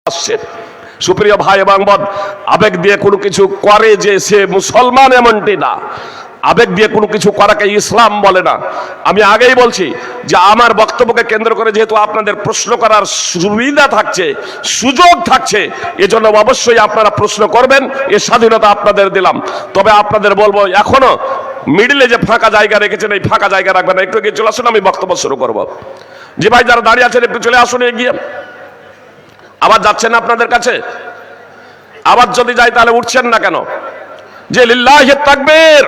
আসছে। সুপ্রিয় ভাই এবং বোন, আবেগ দিয়ে কোনো কিছু করে যে সে মুসলমান এমনটি না। আবেগ দিয়ে কোনো কিছু করাকে ইসলাম বলে না। আমি আগেই বলছি যে আমার বক্তব্যকে কেন্দ্র করে যেহেতু আপনাদের প্রশ্ন করার সুবিধা থাকছে, সুযোগ থাকছে, এজন্য অবশ্যই আপনারা প্রশ্ন করবেন, এর স্বাধীনতা আপনাদের দিলাম। তবে আপনাদের বলবো, এখনো মিডিলে যে ফাঁকা জায়গা রেখেছেন এই ফাঁকা জায়গা রাখবেন না, একটু এগিয়ে চলে আসুন, আমি বক্তব্য শুরু করব। জি ভাই, যারা দাঁড়িয়ে আছেন একটু চলে আসুন এগিয়ে। আবার যাচ্ছেন না আপনাদের কাছে? আবার যদি যাই তাহলে উঠছেন না কেন? যে লিল্লাহি তাকবীর,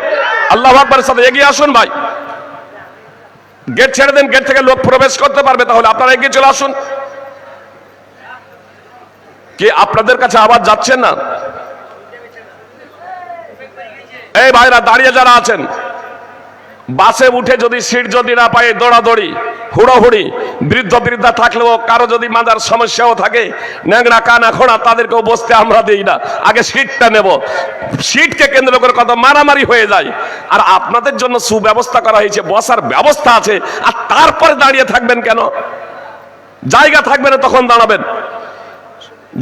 আল্লাহু আকবারের সাথে এগিয়ে আসুন ভাই। গেট ছেড়ে দেন, গেট থেকে লোক প্রবেশ করতে পারবে, তাহলে আপনারা এগিয়ে চলে আসুন। কি আপনাদের কাছে আবার যাচ্ছেন না? এই ভাইরা দাঁড়িয়ে যারা আছেন, বাসে উঠে যদি সিট যদি না পায় দৌড়াদৌড়ি হুড়োহুড়ি, বৃদ্ধ বৃদ্ধা থাকলেও কারো যদি মাথার সমস্যাও থাকে, ন্যাংরা কানা খোড়া, তাদেরকেও বসতে আমরা দিই না, আগে সিটটা নেব। সিটকে কেন্দ্র করে কত মারামারি হয়ে যায়। আর আপনাদের জন্য সুব্যবস্থা করা হয়েছে, বসার ব্যবস্থা আছে, আর তারপরে দাঁড়িয়ে থাকবেন কেন? জায়গা থাকবে না তখন দাঁড়াবেন।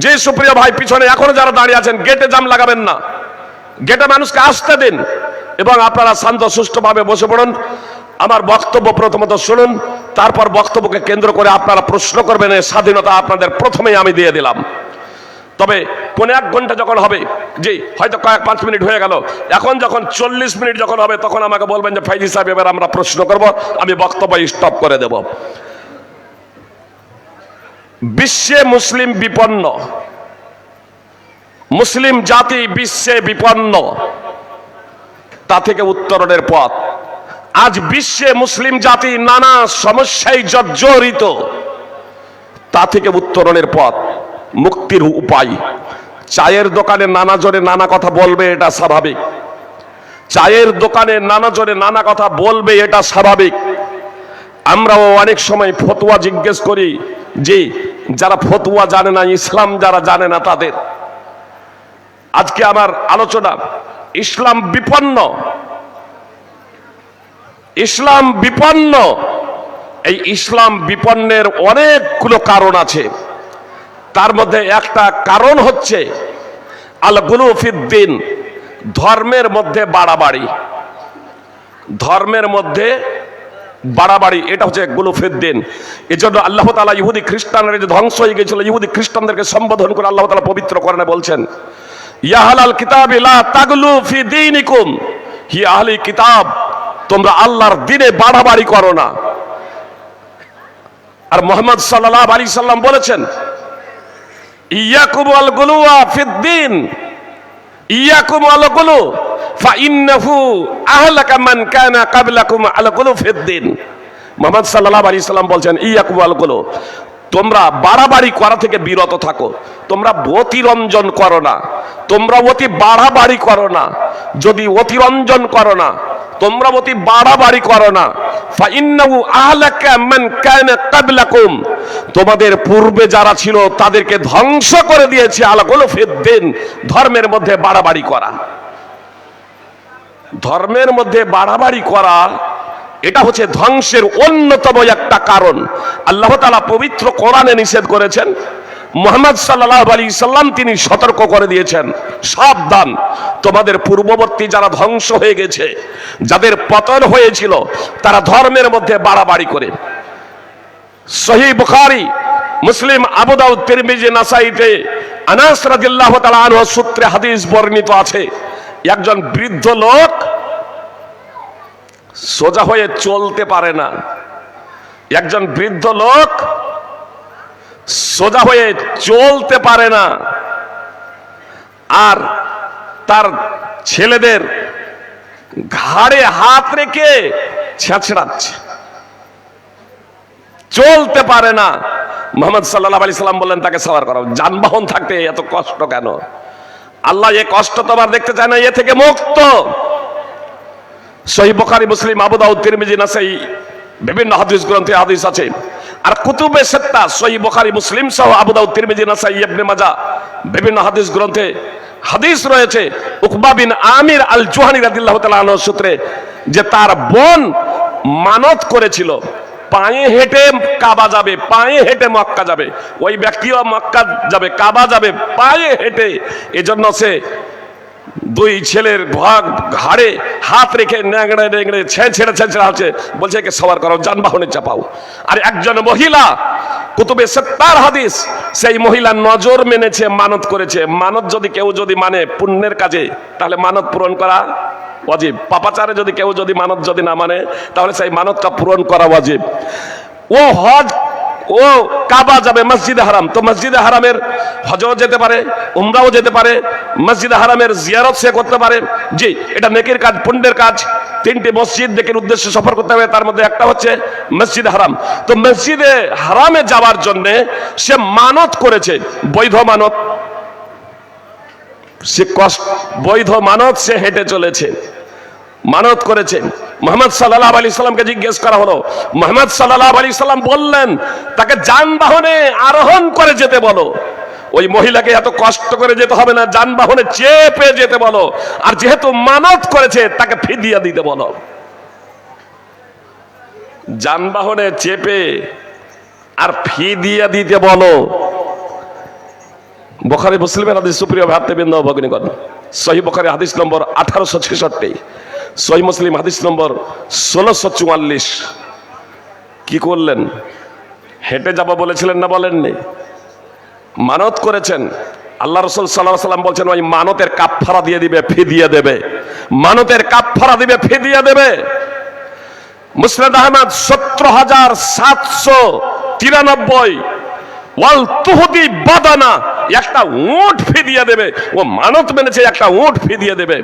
যে সুপ্রিয় ভাই পিছনে এখনো যারা দাঁড়িয়ে আছেন, গেটে জাম লাগাবেন না, গেটে মানুষকে আসতে দিন এবং আপনারা শান্ত সুষ্ঠুভাবে বসে পড়ুন। আমার বক্তব্য প্রথমত শুনুন, তারপর বক্তব্যকে কেন্দ্র করে আপনারা প্রশ্ন করবেন, এই স্বাধীনতা আপনাদের প্রথমেই আমি দিয়ে দিলাম। তবে পৌনে 1 ঘন্টা যখন হবে, জি হয়তো কয়েক 5 মিনিট হয়ে গেল, এখন যখন 40 মিনিট যখন হবে তখন আমাকে বলবেন যে ফাইজি সাহেব এবার আমরা প্রশ্ন করব, আমি বক্তব্য স্টপ করে দেব। বিশ্বে মুসলিম বিপন্ন, মুসলিম জাতি বিশ্বে বিপন্ন, তা থেকে উত্তরণের পথ। আজ বিশ্বে মুসলিম জাতি নানা সমস্যায় জর্জরিত, তা থেকে উত্তরণের পথ, মুক্তির উপায়। চায়ের দোকানে নানা জনে নানা কথা বলবে, এটা স্বাভাবিক। চায়ের দোকানে নানা জনে নানা কথা বলবে, এটা স্বাভাবিক। আমরাও অনেক সময় ফতোয়া জিজ্ঞেস করি, যে যারা ফতোয়া জানে না, ইসলাম যারা জানে না তাদের। আজকে আমার আলোচনা ইসলাম বিপন্ন, ইসলাম বিপন্ন। এই ইসলাম বিপন্নের অনেকগুলো কারণ আছে। তার মধ্যে একটা কারণ হচ্ছে আল গুলু ফিদ্দিন, ধর্মের মধ্যে বাড়াবাড়ি। ধর্মের মধ্যে বাড়াবাড়ি, এটা হচ্ছে গুলু ফিদ্দিন। এজন্য আল্লাহ তাআলা ইহুদি খ্রিস্টানরা যে ধ্বংস হয়ে গিয়েছিল, ইহুদি খ্রিস্টানদেরকে সম্বোধন করে আল্লাহ তাআলা পবিত্র কোরআনে বলছেন, ইয়া আহলাল কিতাবি লা তাগলু ফি দীনিকুম, হি আহলি কিতাব, তোমরা আল্লাহর দ্বীনে বাড়াবাড়ি করো না। আর মুহাম্মদ সাল্লাল্লাহু আলাইহি সাল্লাম বলেছেন, ইয়াকুম আল গুলুয়া ফিদ্দিন, ইয়াকুম আল গুলু ফাইন্নাহু আহলাকা মান কানা ক্বাবলাকুম আল গুলু ফিদ্দিন। মুহাম্মদ সাল্লাল্লাহু আলাইহি সাল্লাম বলছেন, ইয়াকুম আল গুলু, তোমরা বাড়াবাড়ি করা থেকে বিরত থাকো, তোমরা অতিরঞ্জন করো না, তোমরা অতি বাড়াবাড়ি করো না। যদি অতিরঞ্জন করো না, তোমরা অতি বাড়াবাড়ি করো না, ফাইন্নাহু আহলাকা মান কানা ক্বাবলাকুম, তোমাদের পূর্বে যারা ছিল তাদেরকে ধ্বংস করে দিয়েছে আলা গুলু ফিদ্দিন, ধর্মের মধ্যে বাড়াবাড়ি করা। ধর্মের মধ্যে বাড়াবাড়ি করা, এটা হচ্ছে ধ্বংসের অন্যতম একটা কারণ। আল্লাহ তাআলা পবিত্র কোরআনে নিষেধ করেছেন, মুহাম্মদ সাল্লাল্লাহু আলাইহি সাল্লাম তিনি সতর্ক করে দিয়েছেন, সাবধান, তোমাদের পূর্ববর্তী যারা ধ্বংস হয়ে গেছে, যাদের পতন হয়েছিল, তারা ধর্মের মধ্যে বাড়াবাড়ি করে। সহিহ বুখারী, মুসলিম, আবু দাউদ, তিরমিজি, নাসাইতে আনাস রাদিয়াল্লাহু তাআলা আনহু সূত্রে হাদিস বর্ণিত আছে, একজন বৃদ্ধ লোক সোজা হয়ে চলতে পারে না। একজন বৃদ্ধ লোক সোজা হয়ে চলতে পারে না, আর তার ছেলেদের ঘাড়ে হাত রেখে ছেঁচড়াচ্ছে, চলতে পারে না। মুহাম্মদ সাল্লাল্লাহু আলাইহি সাল্লাম বললেন তাকে সাওয়ার করাও। যানবাহন থাকতে এত কষ্ট কেন? আল্লাহ এ কষ্ট তোমার দেখতে চায় না, এ থেকে মুক্ত। সহিহ বুখারী, মুসলিম, আবু দাউদ, তিরমিজি, নাসাই বিভিন্ন হাদিস গ্রন্থে হাদিস আছে। আর কুতুবে সিত্তা, সহিহ বুখারী, মুসলিম সহ আবু দাউদ, তিরমিজি, নাসাই, ইবনে মাজাহ বিভিন্ন হাদিস গ্রন্থে হাদিস রয়েছে উকবা বিন আমির আল জুহানি রাদিয়াল্লাহু তাআলা আনহু সূত্রে, যে তার বোন মানত করেছিল পায়ে হেঁটে কাবা যাবে, পায়ে হেঁটে মক্কা যাবে, ওই ব্যক্তিও মক্কা যাবে, কাবা যাবে পায়ে হেঁটে। এজন্য সে দুই ছেলের ঘাড়ে হাত রেখে ন্যাংড়ে ন্যাংড়ে ছেঁচড়ে আছে, বলছে একে সবার করো, যানবাহনে চাপাও। আর একজন মহিলা, কুতুবে সিত্তার হাদিস, সেই মহিলা নজর মেনেছে, মানত করেছে। মানত যদি কেউ যদি মানে পুণ্যের কাজে, তাহলে মানত পূরণ করা ওয়াজিব। পাপাচারে যদি কেউ যদি মানত যদি না মানে, তাহলে সেই মানতটা পূরণ করা ওয়াজিব। ও হজ, ও কাবা যাবে, মসজিদে হারাম, তো মসজিদে হারামের হজও যেতে পারে, উমরাও যেতে পারে, মসজিদে হারামের জিয়ারত সে করতে পারে। জি, এটা নেকির কাজ, পুণ্যের কাজ। তিনটি মসজিদ নেকির উদ্দেশ্যে সফর করতে হবে, তার মধ্যে একটা হচ্ছে মসজিদে হারাম। তো মসজিদে হারামে যাওয়ার জন্য সে মানত করেছে, বৈধ মানত, সে বৈধ মানত, সে হেঁটে চলেছে, মানত করেছে। মুহাম্মদ সাল্লাল্লাহু আলাইহি সাল্লামকে জিজ্ঞেস করা হলো, মুহাম্মদ সাল্লাল্লাহু আলাইহি সাল্লাম বললেন তাকে যানবাহনে আরোহণ করে যেতে বলো। ওই মহিলাকে এত কষ্ট করে যেতে হবে না, যানবাহনে চেপে যেতে বলো। আর যেহেতু মানত করেছে, তাকে ফিদিয়া দিতে বলো। যানবাহনে চেপে আর ফিদিয়া দিতে বলো। বুখারী মুসলিমের হাদিস, সুপ্রিয় ভাতৃবৃন্দ ভগ্নীগণ, সহিহ বুখারী হাদিস নম্বর 1866, সহিহ মুসলিম হাদিস নম্বর 1644। কি করলেন? হেঁটে যাব বলেছিলেন না বলেননি? মানত করেছেন। আল্লাহ রাসূল সাল্লাল্লাহু আলাইহি ওয়াসাল্লাম বলছেন, ওই মানতের কাফফারা দিয়ে দিবে, ফিদিয়া দেবে। মানতের কাফফারা দিবে, ফিদিয়া দেবে। মুসনাদ আহমদ 17793, ওয়াল তুহদি বাদানা, একটা উট ফিদিয়া দেবে। ও মানত মেনেছে, একটা উট ফিদিয়া দেবে।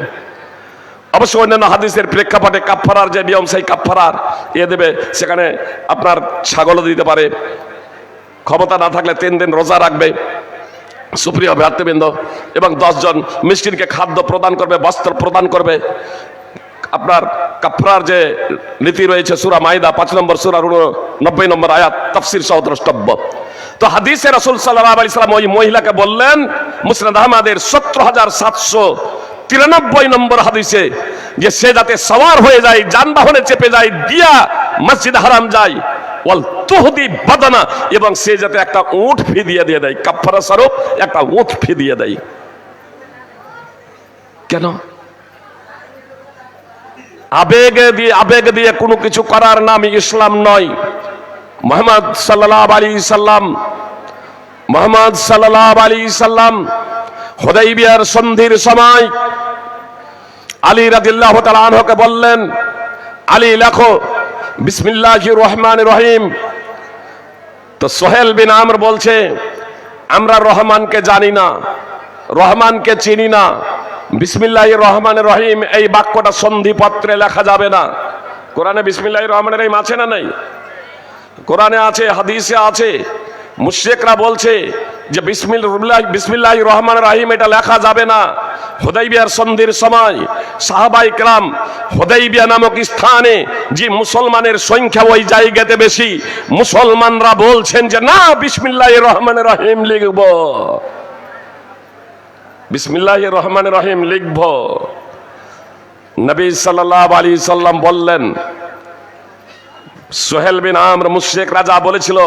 অবশ্য অন্যান্য হাদিসের প্রেক্ষাপটে কাফফারার যে নিয়ম, সেই কাফফারার দেবে। সেখানে আপনার ছাগলও দিতে পারে, ক্ষমতা না থাকলে 3 দিন রোজা রাখবে, সুপ্রিয় ভ্রাতৃবৃন্দ, এবং 10 জন মিসকিনকে খাদ্য প্রদান করবে, বস্ত্র প্রদান করবে। আপনার কাফফারার যে নীতি রয়েছে সূরা মাইদা 5 নম্বর সূরার 90 নম্বর আয়াত তাফসীর সহ দ্রষ্টব্য। তো হাদিসে রাসূল সাল্লাল্লাহু আলাইহি সাল্লাম ওই মহিলাকে বললেন, মুসনাদ আহমদের 17793 নম্বর হাদিসে, যে সে যাতে সওয়ার হয়ে যায়, যানবাহনে চেপে যায়, দিয়া মসজিদ হারাম যায়, ওয়াল তুহদি বাদানা, এবং সে যাতে একটা উট ফিদিয়া দিয়ে দেয়, কাফফারা স্বরূপ একটা উট ফিদিয়া দেয়। কেন? আবেগ দিয়ে কোনো কিছু করার নাম ইসলাম নয়। মুহাম্মদ সাল্লাল্লাহু আলাইহি সাল্লাম হুদাইবিয়ার সন্ধির সময় আলী রাদিয়াল্লাহু তাআলা আনহুকে বললেন, আলী লেখো বিসমিল্লাহির রহমানির রহিম। তো সোহেল বিন আমর বলছে, আমরা রহমানকে জানি না, রহমানকে চিনি না, বিসমিল্লাহির রহমানির রহিম এই বাক্যটা সন্ধিপত্রে লেখা যাবে না। কোরআনে বিসমিল্লাহির রহমানির রহিম আছে না নাই? কোরআনে আছে, হাদিসে আছে। মুশরিকরা বলছে যে বিসমিল্লাহির রহমানির রহিম এটা লেখা যাবে না। হুদাইবিয়ার সন্ধির সময় সাহাবায়ে কেরাম হুদাইবিয়া নামক স্থানে, যে মুসলমানের সংখ্যা ওই জায়গাতে বেশি, মুসলমানরা বলছেন যে না, বিসমিল্লাহির রহমানির রহিম লিখব, বিসমিল্লাহির রহমানির রহিম লিখব। নবী সাল্লাল্লাহু আলাইহি সাল্লাম বললেন, সোহেল বিন আমর মুশরিক রাজা বলেছিল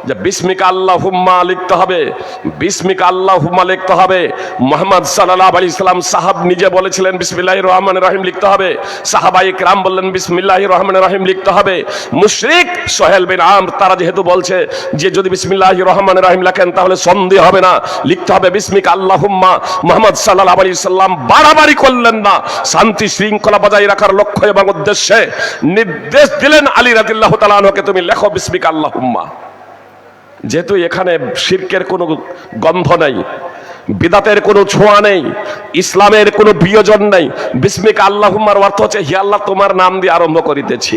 যে বিসমিকা আল্লাহুম্মা লিখতে হবে, বিসমিকা আল্লাহুম্মা লিখতে হবে। মুহাম্মদ সাল্লাল্লাহু আলাইহি সাল্লাম সাহাব নিজে বলেছিলেন বিসমিল্লাহির রহমানির রহিম লিখতে হবে, সাহাবায়ে কেরাম বললেন বিসমিল্লাহির রহমানির রহিম লিখতে হবে। মুশরিক সোহেল বিন আমর তারা যেহেতু বলছে যে যদি বিসমিল্লাহির রহমানির রহিম লেখেন তাহলে সন্দেহ হবে না, লিখতে হবে বিসমিকা আল্লাহুম্মা। মুহাম্মদ সাল্লাল্লাহু আলাইহি সাল্লাম বাড়াবাড়ি করলেন না, শান্তি শৃঙ্খলা বজায় রাখার লক্ষ্য এবং উদ্দেশ্যে নির্দেশ দিলেন আলী রাদিয়াল্লাহু তাআলা আনহুকে, তুমি লেখো বিসমিকা আল্লাহুম্মা। যেহেতু এখানে শিরকের কোনো গন্ধ নেই, বিদাতের কোনো ছোঁয়া নেই, ইসলামের কোনো বিয়োজন নেই, বিসমিকা আল্লাহুম্মার অর্থ হচ্ছে হে আল্লাহ তোমার নাম দিয়ে আরম্ভ করিতেছি।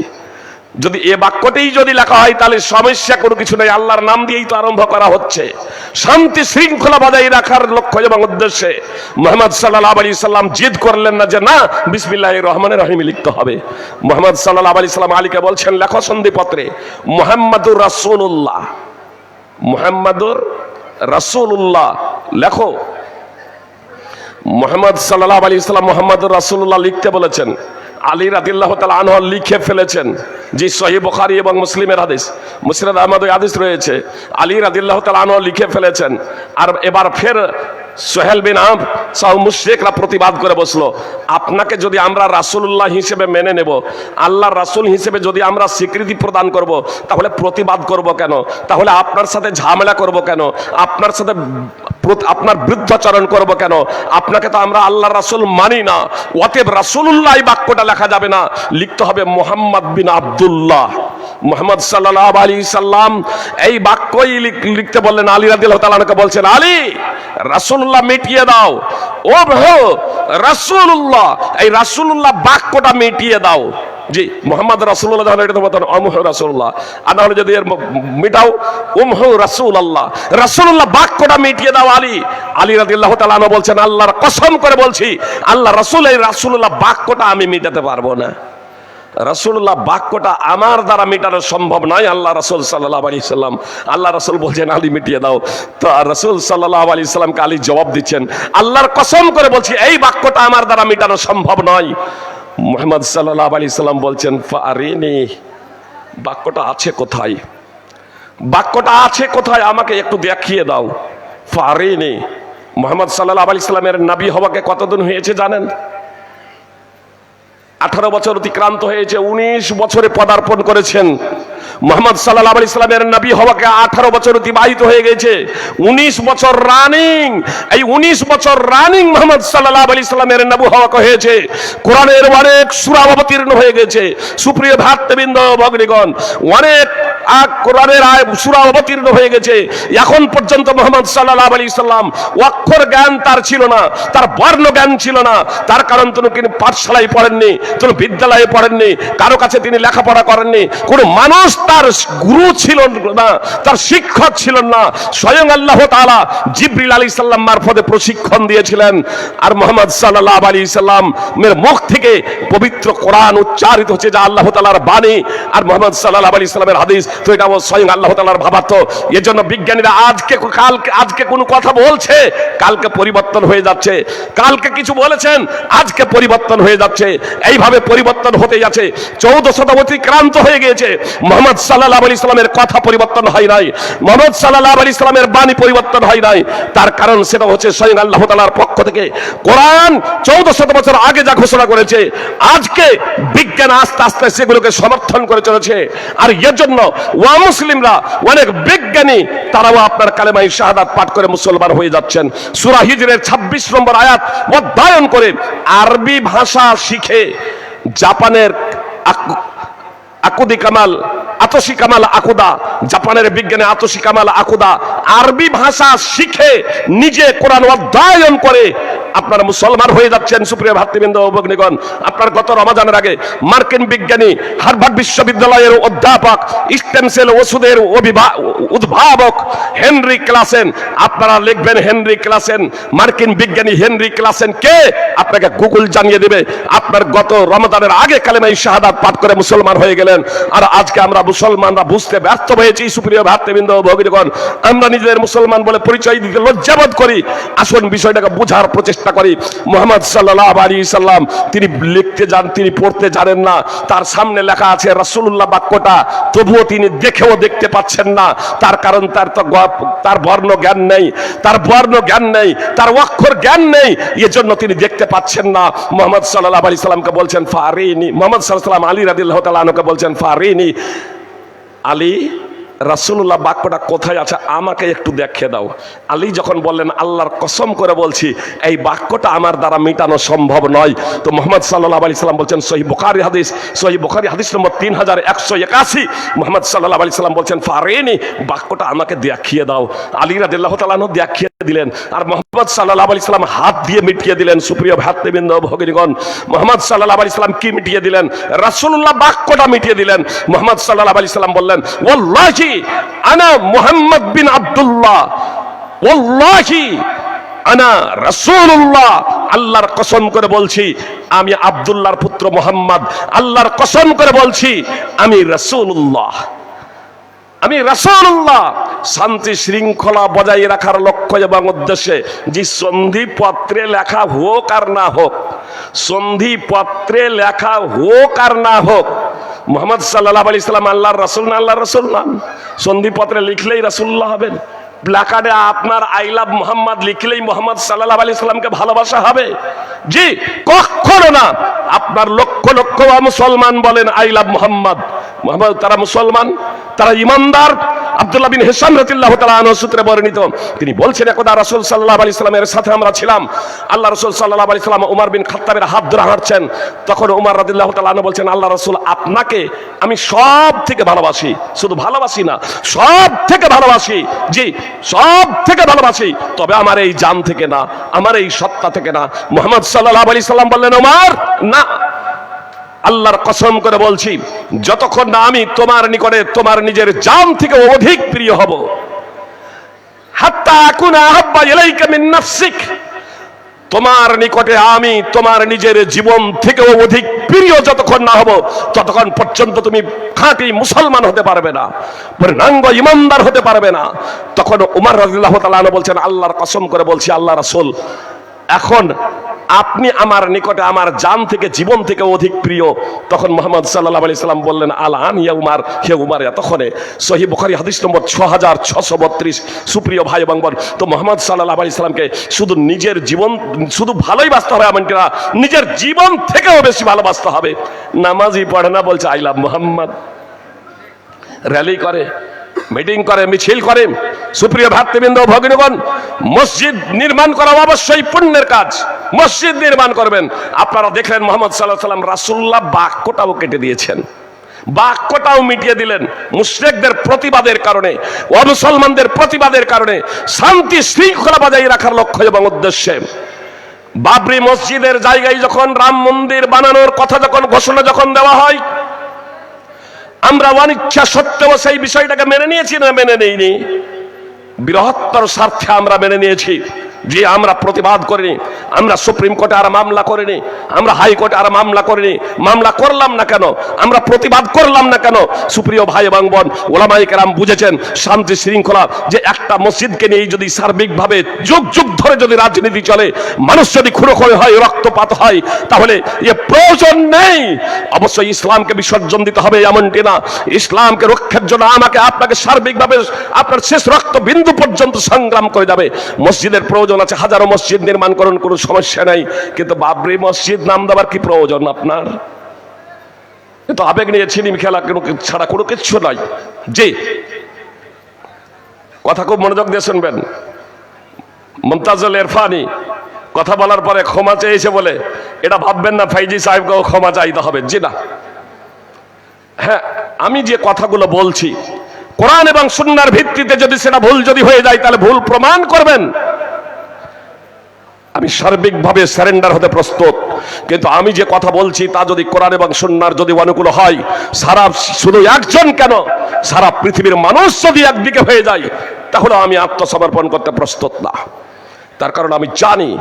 যদি এ বাক্যতেই যদি লেখা হয় তাহলে সমস্যা কোনো কিছু নেই, আল্লাহর নাম দিয়েই তো আরম্ভ করা হচ্ছে। শান্তি শৃঙ্খলা বজায় রাখার লক্ষ্য এবং উদ্দেশ্যে মুহাম্মদ সাল্লাল্লাহু আলাইহি সাল্লাম জিদ করলেন না যে না, বিসমিল্লাহির রহমানির রহিম লিখতে হবে। মুহাম্মদ সাল্লাল্লাহু আলাইহি সাল্লাম আলীকে বলছেন, লেখো সন্ধিপত্রে মুহাম্মাদুর রাসূলুল্লাহ, মুহাম্মাদুর রাসূলুল্লাহ লেখো। মুহাম্মদ সাল্লাল্লাহু আলাইহি সাল্লাম মুহাম্মাদুর রাসূলুল্লাহ লিখতে বলেছেন। আলী রাদিয়াল্লাহু তাআলা আনহু লিখে ফেলেছেন, যে সহিহ বুখারী এবং মুসলিমের হাদিস, মুসনাদ আহমদ হাদিস রয়েছে, আলী রাদিয়াল্লাহু তাআলা আনহু লিখে ফেলেছেন। আর এবার ফের সোহেল বিন আমর সহ মুশরিকরা প্রতিবাদ করে বসলো, আপনাকে যদি আমরা রাসূলুল্লাহ হিসেবে মেনে নেব, আল্লাহর রাসূল হিসেবে যদি আমরা স্বীকৃতি প্রদান করব, তাহলে প্রতিবাদ করব কেন? তাহলে আপনার সাথে ঝামেলা করব কেন? আপনার সাথে আপনার বিরুদ্ধাচরণ করব কেন? আপনাকে তো আমরা আল্লাহর রাসূল মানি না। অতএব রাসূলুল্লাহ এই বাক্যটা লেখা যাবে না, লিখতে হবে মুহাম্মদ বিন আব্দুল্লাহ। মুহাম্মদ সাল্লাল্লাহু আলাইহি সাল্লাম এই বাক্যই লিখতে বললেন। আলী রাদিয়াল্লাহু তাআলা আনহু বলছেন, আলী রাসূলুল্লাহ মিটিয়ে দাও। ও ভাই রাসূলুল্লাহ, এই রাসূলুল্লাহ বাক্যটা মিটিয়ে দাও। জি, মোহাম্মদ রাসূলুল্লাহ যখন এটা বলতেন আমহু রাসূলুল্লাহ, আর না হলে যদি এর মিটাও উমহু রাসূলুল্লাহ, রাসূলুল্লাহ বাক্যটা মিটিয়ে দাও। আলী রাদিয়াল্লাহু তাআলা আনহু বলছেন, আল্লাহর কসম করে বলছি, আল্লাহ রাসূল এই রাসূলুল্লাহ বাক্যটা আমি মিটাতে পারবো না। রাসূলুল্লাহ বাক্যটা আমার দ্বারা মেটানো সম্ভব নয়। আল্লাহ রাসূল সাল্লাল্লাহু আলাইহি সাল্লাম, আল্লাহ রাসূল বলছেন আলী মিটিয়ে দাও। তো রাসূল সাল্লাল্লাহু আলাইহি সাল্লামকে আলী জবাব দিচ্ছেন, আল্লাহর কসম করে বলছি এই বাক্যটা আমার দ্বারা মেটানো সম্ভব নয়। মুহাম্মদ সাল্লাল্লাহু আলাইহি সাল্লাম বলছেন, ফারিনি, বাক্যটা আছে কোথায়? বাক্যটা আছে কোথায়? আমাকে একটু দেখিয়ে দাও। ফারিনি। মুহাম্মদ সাল্লাল্লাহু আলাইহি সাল্লামের নবী হওয়াকে কতদিন হয়েছে জানেন? 18 বছর অতিক্রান্ত হয়েছে। 19 বছরে পদার্পণ করেছেন। মুহাম্মদ সাল্লাল্লাহু আলাইহি সাল্লামের নবী হওয়াকে 18 বছর অতিবাহিত হয়ে গেছে। 19 বছর রানিং, এই 19 বছর রানিং মুহাম্মদ সাল্লাল্লাহু আলাইহি সাল্লামের নবী হওয়াকে হয়েছে। কোরআনের অনেক সূরা অবতীর্ণ হয়ে গেছে। সুপ্রিয় ভ্রাতৃবৃন্দ ভগ্নীগণ, অনেক কোরআনের সূরা অবতীর্ণ হয়ে গেছে। এখন পর্যন্ত মুহাম্মদ সাল্লাল্লাহু আলাইহি সাল্লাম অক্ষর জ্ঞান তার ছিল না, তার বর্ণ জ্ঞান ছিল না। তার কারণ তিনি পাঠশালায় পড়েননি, তিনি বিদ্যালয়ে পড়েননি, কারো কাছে তিনি লেখাপড়া করেননি, কোনো মানুষ তার গুরু ছিল না, তার শিক্ষক ছিলেন না। স্বয়ং আল্লাহ তাআলা জিবরিল আলাইহিস সালাম মারফতে প্রশিক্ষণ দিয়েছিলেন। আর মুহাম্মদ সাল্লাল্লাহু আলাইহি সাল্লামের মুখ থেকে পবিত্র কোরআন উচ্চারিত হচ্ছে, যা আল্লাহ তাআলার বাণী আর মুহাম্মদ সাল্লাল্লাহু আলাইহি সাল্লামের হাদিস। তো এটা স্বয়ং আল্লাহ তাআলার ভাবার্থ। এজন্য বিজ্ঞানীরা আজকে কোনো কথা বলছে, কালকে পরিবর্তন হয়ে যাচ্ছে। কালকে কিছু বলেছেন, আজকে পরিবর্তন হয়ে যাচ্ছে। এইভাবে পরিবর্তন হতে যাচ্ছে। 14 শতাব্দী অতিক্রান্ত হয়ে গিয়েছে, মুহাম্মদ সাল্লাল্লাহু আলাইহি সাল্লামের কথা পরিবর্তন হয় নাই, মুহাম্মদ সাল্লাল্লাহু আলাইহি সাল্লামের বাণী পরিবর্তন হয় নাই। তার কারণ সেটা হচ্ছে স্বয়ং আল্লাহ তাআলার পক্ষ থেকে কোরআন 1400 বছর আগে যা ঘোষণা করেছে, আজকে বিজ্ঞান আস্তে আস্তে সেগুলোকে সমর্থন করে চলেছে। আর এর জন্য ওয়া মুসলিমরা, অনেক বিজ্ঞানী, তারাও আপনার কালেমায়ে শাহাদাত পাঠ করে মুসলমান হয়ে যাচ্ছেন। সূরা হিজরের 26 নম্বর আয়াত অধ্যয়ন করে আরবি ভাষা শিখে জাপানের আকুদি কামাল, আতসি কামাল আকুদা, জাপানের বিজ্ঞানী আতসি কামাল আকুদা আরবি ভাষা শিখে নিজে কোরআন অধ্যয়ন করে আপনারা মুসলমান হয়ে যাচ্ছেন। সুপ্রিয় ভাতৃবৃন্দ ও ভগ্নীগণ, আপনার গত রমাজানের আগে মার্কিন বিজ্ঞানী, হার্ভার্ড বিশ্ববিদ্যালয়ের অধ্যাপক, স্টেম সেল ওষুধের উদ্ভাবক হেনরি ক্লাসেন, আপনারা লিখবেন হেনরি ক্লাসেন, মার্কিন বিজ্ঞানী হেনরি ক্লাসেন কে, আপনাকে গুগল জানিয়ে দেবে। আপনার গত রমাজানের আগে কালেমায়ে শাহাদাত পাঠ করে মুসলমান হয়ে গেলেন। আর আজকে আমরা মুসলমানরা বুঝতে ব্যর্থ হয়েছি। সুপ্রিয় ভাতৃবৃন্দ ও ভগ্নীগণ, আমরা নিজেদের মুসলমান বলে পরিচয় দিতে লজ্জাবোধ করি। আসুন বিষয়টাকে বোঝার প্রচেষ্টা করি। মুহাম্মদ সাল্লাল্লাহু আলাইহি সাল্লাম তিনি লিখতে জান, তিনি পড়তে জানেন না। তার সামনে লেখা আছে রাসূলুল্লাহ বাক্যটা, তবুও তিনি দেখেও দেখতে পাচ্ছেন না। তার কারণ তার বর্ণ জ্ঞান নেই, তার বর্ণ জ্ঞান নেই, তার অক্ষর জ্ঞান নেই। এজন্য তিনি দেখতে পাচ্ছেন না। মুহাম্মদ সাল্লাল্লাহু আলাইহি সাল্লামকে বলছেন ফারিনি। মুহাম্মদ সাল্লাল্লাহু আলাইহি সাল্লাম আলী রাদিয়াল্লাহু তাআলা আনহুকে বলছেন ফারিনি, আলী রাসূলুল্লাহ বাক্যটা কোথায় আছে আমাকে একটু দেখিয়ে দাও। আলী যখন বললেন, আল্লাহর কসম করে বলছি এই বাক্যটা আমার দ্বারা মেটানো সম্ভব নয়। তো মুহাম্মদ সাল্লাল্লাহু আলাইহি সাল্লাম বলছেন, সহিহ বুখারী হাদিস, সহিহ বুখারী হাদিস নম্বর 3181, মুহাম্মদ সাল্লাল্লাহু আলাইহি সাল্লাম বলছেন ফারিনি, বাক্যটা আমাকে দেখিয়ে দাও। আলী রাদিয়াল্লাহু তাআলা আনহু দেখিয়ে দিলেন, আর মুহাম্মদ সাল্লাল্লাহু আলাইহি সাল্লাম হাত দিয়ে মিটিয়ে দিলেন। সুপ্রিয় ভ্রাতৃবৃন্দ ভগ্নীগণ, মুহাম্মদ সাল্লাল্লাহু আলাইহি সাল্লাম কি মিটিয়ে দিলেন? রাসূলুল্লাহ বাক্যটা মিটিয়ে দিলেন। মুহাম্মদ সাল্লাল্লাহু আলাইহি সাল্লাম বললেন, ওয়াল্লাহি আনা মুহাম্মদ বিন আব্দুল্লাহ, ওয়াল্লাহি আনা রাসূলুল্লাহ, আল্লাহর কসম করে বলছি আমি আব্দুল্লাহর পুত্র মুহাম্মদ, আল্লাহর কসম করে বলছি আমি রাসূলুল্লাহ, আমি রাসূলুল্লাহ। শান্তি শৃঙ্খলা বজায় রাখার লক্ষ্য এবং উদ্দেশ্যে যে সন্ধিপত্রে লেখা হোক আর না হোক, সন্ধিপত্রে লেখা হোক আর না হোক, মুহাম্মদ সাল্লাল্লাহু আলাইহি সাল্লাম আল্লাহর রাসূল না আল্লাহর রাসূল না? সন্ধিপত্রে লিখলেই রাসূলুল্লাহ হবেন? প্ল্যাকার্ডে আপনার আই লাভ মোহাম্মদ লিখলেই মোহাম্মদ সাল্লাল্লাহু আলাইহি সাল্লামকে ভালোবাসা হবে? জি কখনো না। আপনার লক্ষ লক্ষ মুসলমান বলেন আই লাভ মোহাম্মদ, মোহাম্মদ তারা মুসলমান, তারা ইমানদার। আব্দুল্লাহ বিন হিশাম রাদিয়াল্লাহু তাআলা আনহু সূত্রে বর্ণিত, তিনি বলছেন একদা রাসূল সাল্লাল্লাহু আলাইহি সাল্লামের সাথে আমরা ছিলাম, আল্লাহ রাসূল সাল্লাল্লাহু আলাইহি সাল্লাম ওমর বিন খাত্তাবের হাত ধরে হাঁটছেন। তখন ওমর রাদিয়াল্লাহু তাআলা আনহু বলছেন, আল্লাহ রাসূল আপনাকে আমি সব থেকে ভালোবাসি, শুধু ভালোবাসি না সব থেকে ভালোবাসি, জি সব থেকে ভালোবাসি, তবে আমার এই জান থেকে না, আমার এই সত্তা থেকে না। মুহাম্মদ সাল্লাল্লাহু আলাইহি সাল্লাম বললেন, ওমর না, আল্লাহর কসম করে বলছি যতক্ষণ না আমি তোমার নিকটে তোমার নিজের জান থেকে অধিক প্রিয় হব, হাত্তা আকুনা আহাব্বা ইলাইকা মিন নাফসিক, তোমার নিকটে আমি তোমার নিজের জীবন থেকেও অধিক প্রিয় যতক্ষণ না হব, ততক্ষণ পর্যন্ত তুমি খাঁটি মুসলমান হতে পারবে না, পূর্ণাঙ্গ ইমানদার হতে পারবে না। তখন উমর রাদিয়াল্লাহু তাআলা আনহু বলছেন, আল্লাহর কসম করে বলছি আল্লাহ রাসূল, এখন আপনি আমার নিকটে আমার জান থেকে জীবন থেকে অধিক প্রিয়। তখন মুহাম্মদ সাল্লাল্লাহু আলাইহি সাল্লাম বললেন, আলান ইয়া উমর, হে উমর। এতক্ষণে সহিহ বুখারী হাদিস নম্বর 6632। সুপ্রিয় ভাই এবং বোন, তো মুহাম্মদ সাল্লাল্লাহু আলাইহি সাল্লামকে শুধু নিজের জীবন শুধু ভালোই বাঁচতে হবে এমনটি না, নিজের জীবন থেকেও বেশি ভালোবাসতে হবে। নামাজি পড়ে না, বলছে আই লাভ মুহাম্মদ, র্যালি করে, মিটিং করে, মিছিল করে। সুপ্রিয় ভ্রাতৃবৃন্দ ভগিনীগণ, মসজিদ নির্মাণ করা অবশ্যই পুণ্যের কাজ, মসজিদ নির্মাণ করবেন। আপনারা দেখলেন মুহাম্মদ সাল্লাল্লাহু আলাইহি সাল্লাম রাসূলুল্লাহ বাক্যটাও কেটে দিয়েছেন, বাক্যটাও মিটিয়ে দিলেন মুশরিকদের প্রতিবাদের কারণে, অমুসলমানদের প্রতিবাদের কারণে, শান্তি শৃঙ্খলা বজায় রাখার লক্ষ্য এবং উদ্দেশ্যে। বাবরি মসজিদের জায়গায় যখন রাম মন্দির বানানোর কথা যখন ঘোষণা যখন দেওয়া হয়, আমরা অনিচ্ছা সত্ত্বেও সেই বিষয়টাকে মেনে নিয়েছি না মেনে নেইনি? বৃহত্তর স্বার্থে আমরা মেনে নিয়েছি, যে আমরা প্রতিবাদ করিনি, আমরা সুপ্রিম কোর্টে আর মামলা করিনি, আমরা হাইকোর্টে আর মামলা করিনি। মামলা করলাম না কেন? আমরা প্রতিবাদ করলাম না কেন? সুপ্রিয় ভাই এবং বোন, ওলামায়ে কেরাম বুঝেছেন শান্তি শৃঙ্খলা, যে একটা মসজিদকে নিয়ে যদি সার্বিকভাবে যুগ যুগ ধরে যদি রাজনীতি চলে, মানুষ যদি খুনোখুনি হয়, রক্তপাত হয়, তাহলে এ প্রয়োজন নেই। অবশ্যই ইসলামকে বিসর্জন দিতে হবে এমনটি না, ইসলামকে রক্ষার জন্য আমাকে আপনাকে সার্বিকভাবে আপনার শেষ রক্ত বিন্দু পর্যন্ত সংগ্রাম করে যাবে। মসজিদের প্রয়োজন আছে, হাজারো মসজিদ নির্মাণ করুন, কোনো সমস্যা নাই, কিন্তু বাবরি মসজিদ নাম দেওয়ার কি প্রয়োজন আপনার? তো আবেগ নিয়ে ছিনিম খেলা ছাড়া কোনো কিছু নাই। জি কথা খুব মনোযোগ দিয়ে শুনবেন। মুমতাজুল ইরফানি কথা বলার পরে ক্ষমা চেয়েছে বলে এটা ভাববেন না ফাইজি সাহেবকেও ক্ষমা চাইতে হবে, জি না। হ্যাঁ, আমি যে কথাগুলো বলছি কোরআন এবং সুন্নাহর ভিত্তিতে যদি সেটা ভুল যদি হয়ে যায়, তাহলে ভুল প্রমাণ করবেন। আমি সার্বিকভাবে সারেন্ডার হতে প্রস্তুত, কিন্তু আমি যে কথা বলছি তা যদি কোরআন এবং সুন্নাহর যদি অনুকূল হয়, সারা শুধু একজন কেন, সারা পৃথিবীর মানুষ যদি একদিকে হয়ে যায়, তাহলে আমি আত্মসমর্পণ করতে প্রস্তুত না। তার কারণ আমি জানি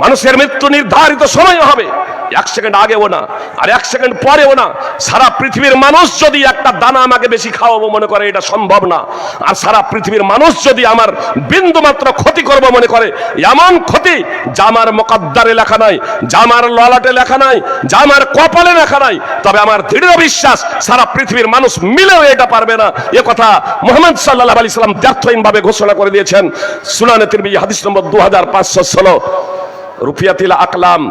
মানুষের মৃত্যু নির্ধারিত সময় হবে, 1 সেকেন্ড আগেও না আর 1 সেকেন্ড পরেও না। সারা পৃথিবীর মানুষ যদি একটা দানা আমাকে বেশি খাওয়াবো মনে করে, এটা সম্ভব না। আর সারা পৃথিবীর মানুষ যদি আমার বিন্দু মাত্র ক্ষতি করব মনে করে, এমন ক্ষতি যা আমার মুকদ্দারে লেখা নাই, যা আমার ললাটে লেখা নাই, যা আমার কপালে লেখা নাই, তবে আমার দৃঢ় বিশ্বাস সারা পৃথিবীর মানুষ মিলেও এটা পারবে না। এ কথা মুহাম্মদ সাল্লাল্লাহু আলাইহি সাল্লাম দ্ব্যর্থহীনভাবে ঘোষণা করে দিয়েছেন। সুনানে তিরমিজি হাদিস নম্বর 2516। রুফিয়াতিল আকলাম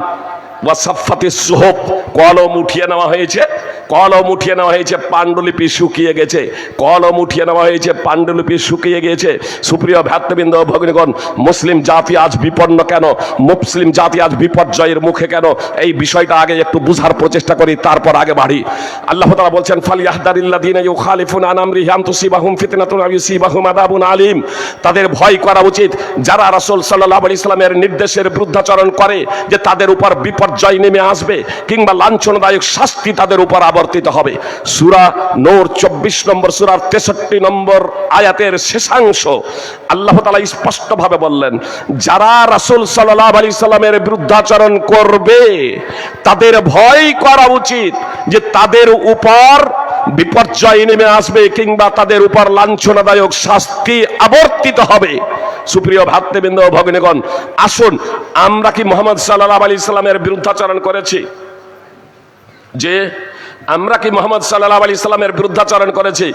ওয়া সাফফাতিস সুহুফ, কলম উঠিয়ে নেওয়া হয়েছে, কলম উঠিয়ে নেওয়া হয়েছে, পাণ্ডুলিপি শুকিয়ে গেছে, কলম উঠিয়ে নেওয়া হয়েছে, পাণ্ডুলিপি শুকিয়ে গিয়েছে। সুপ্রিয় ভ্রাতৃবৃন্দ ভগ্নীগণ, মুসলিম জাতি আজ বিপন্ন কেন, মুসলিম জাতি আজ বিপর্যয়ের মুখে কেন, এই বিষয়টা আগে একটু বুঝার প্রচেষ্টা করি, তারপর আগে বাড়ি। আল্লাহ তাআলা বলছেন, ফালিয়াহদারিল্লাযীনা ইউখালিফুনা আন আমরিহি আন তুসিবাহুম ফিতনাতুন আও ইউসিবাহুম আযাবুন আলীম। তাদের ভয় করা উচিত যারা রাসূল সাল্লাল্লাহু আলাইহি সাল্লামের নির্দেশের বিরুদ্ধাচরণ করে, যে তাদের উপর বিপর্যয় নেমে আসবে কিংবা লাঞ্ছনাদায়ক শাস্তি তাদের উপর আবর্তিত হবে। সূরা নূর 24 নম্বর সূরার 63 নম্বর আয়াতের শেষাংশ আল্লাহ তাআলা স্পষ্টভাবে বললেন, যারা রাসূল সাল্লাল্লাহু আলাইহি সাল্লামের বিরুদ্ধাচরণ করবে তাদের ভয় করা উচিত যে তাদের উপর বিপর্যয় নেমে আসবে কিংবা তাদের উপর লাঞ্ছনাদায়ক শাস্তি আবর্তিত হবে। সুপ্রিয় ভ্রাতৃবৃন্দ ও ভগ্নীগণ, আসুন, আমরা কি মুহাম্মদ সাল্লাল্লাহু আলাইহি সাল্লামের বিরুদ্ধাচরণ করেছি? যে আমরা কি মুহাম্মদ সাল্লাল্লাহু আলাইহি সাল্লামের বিরুদ্ধাচরণ করেছি?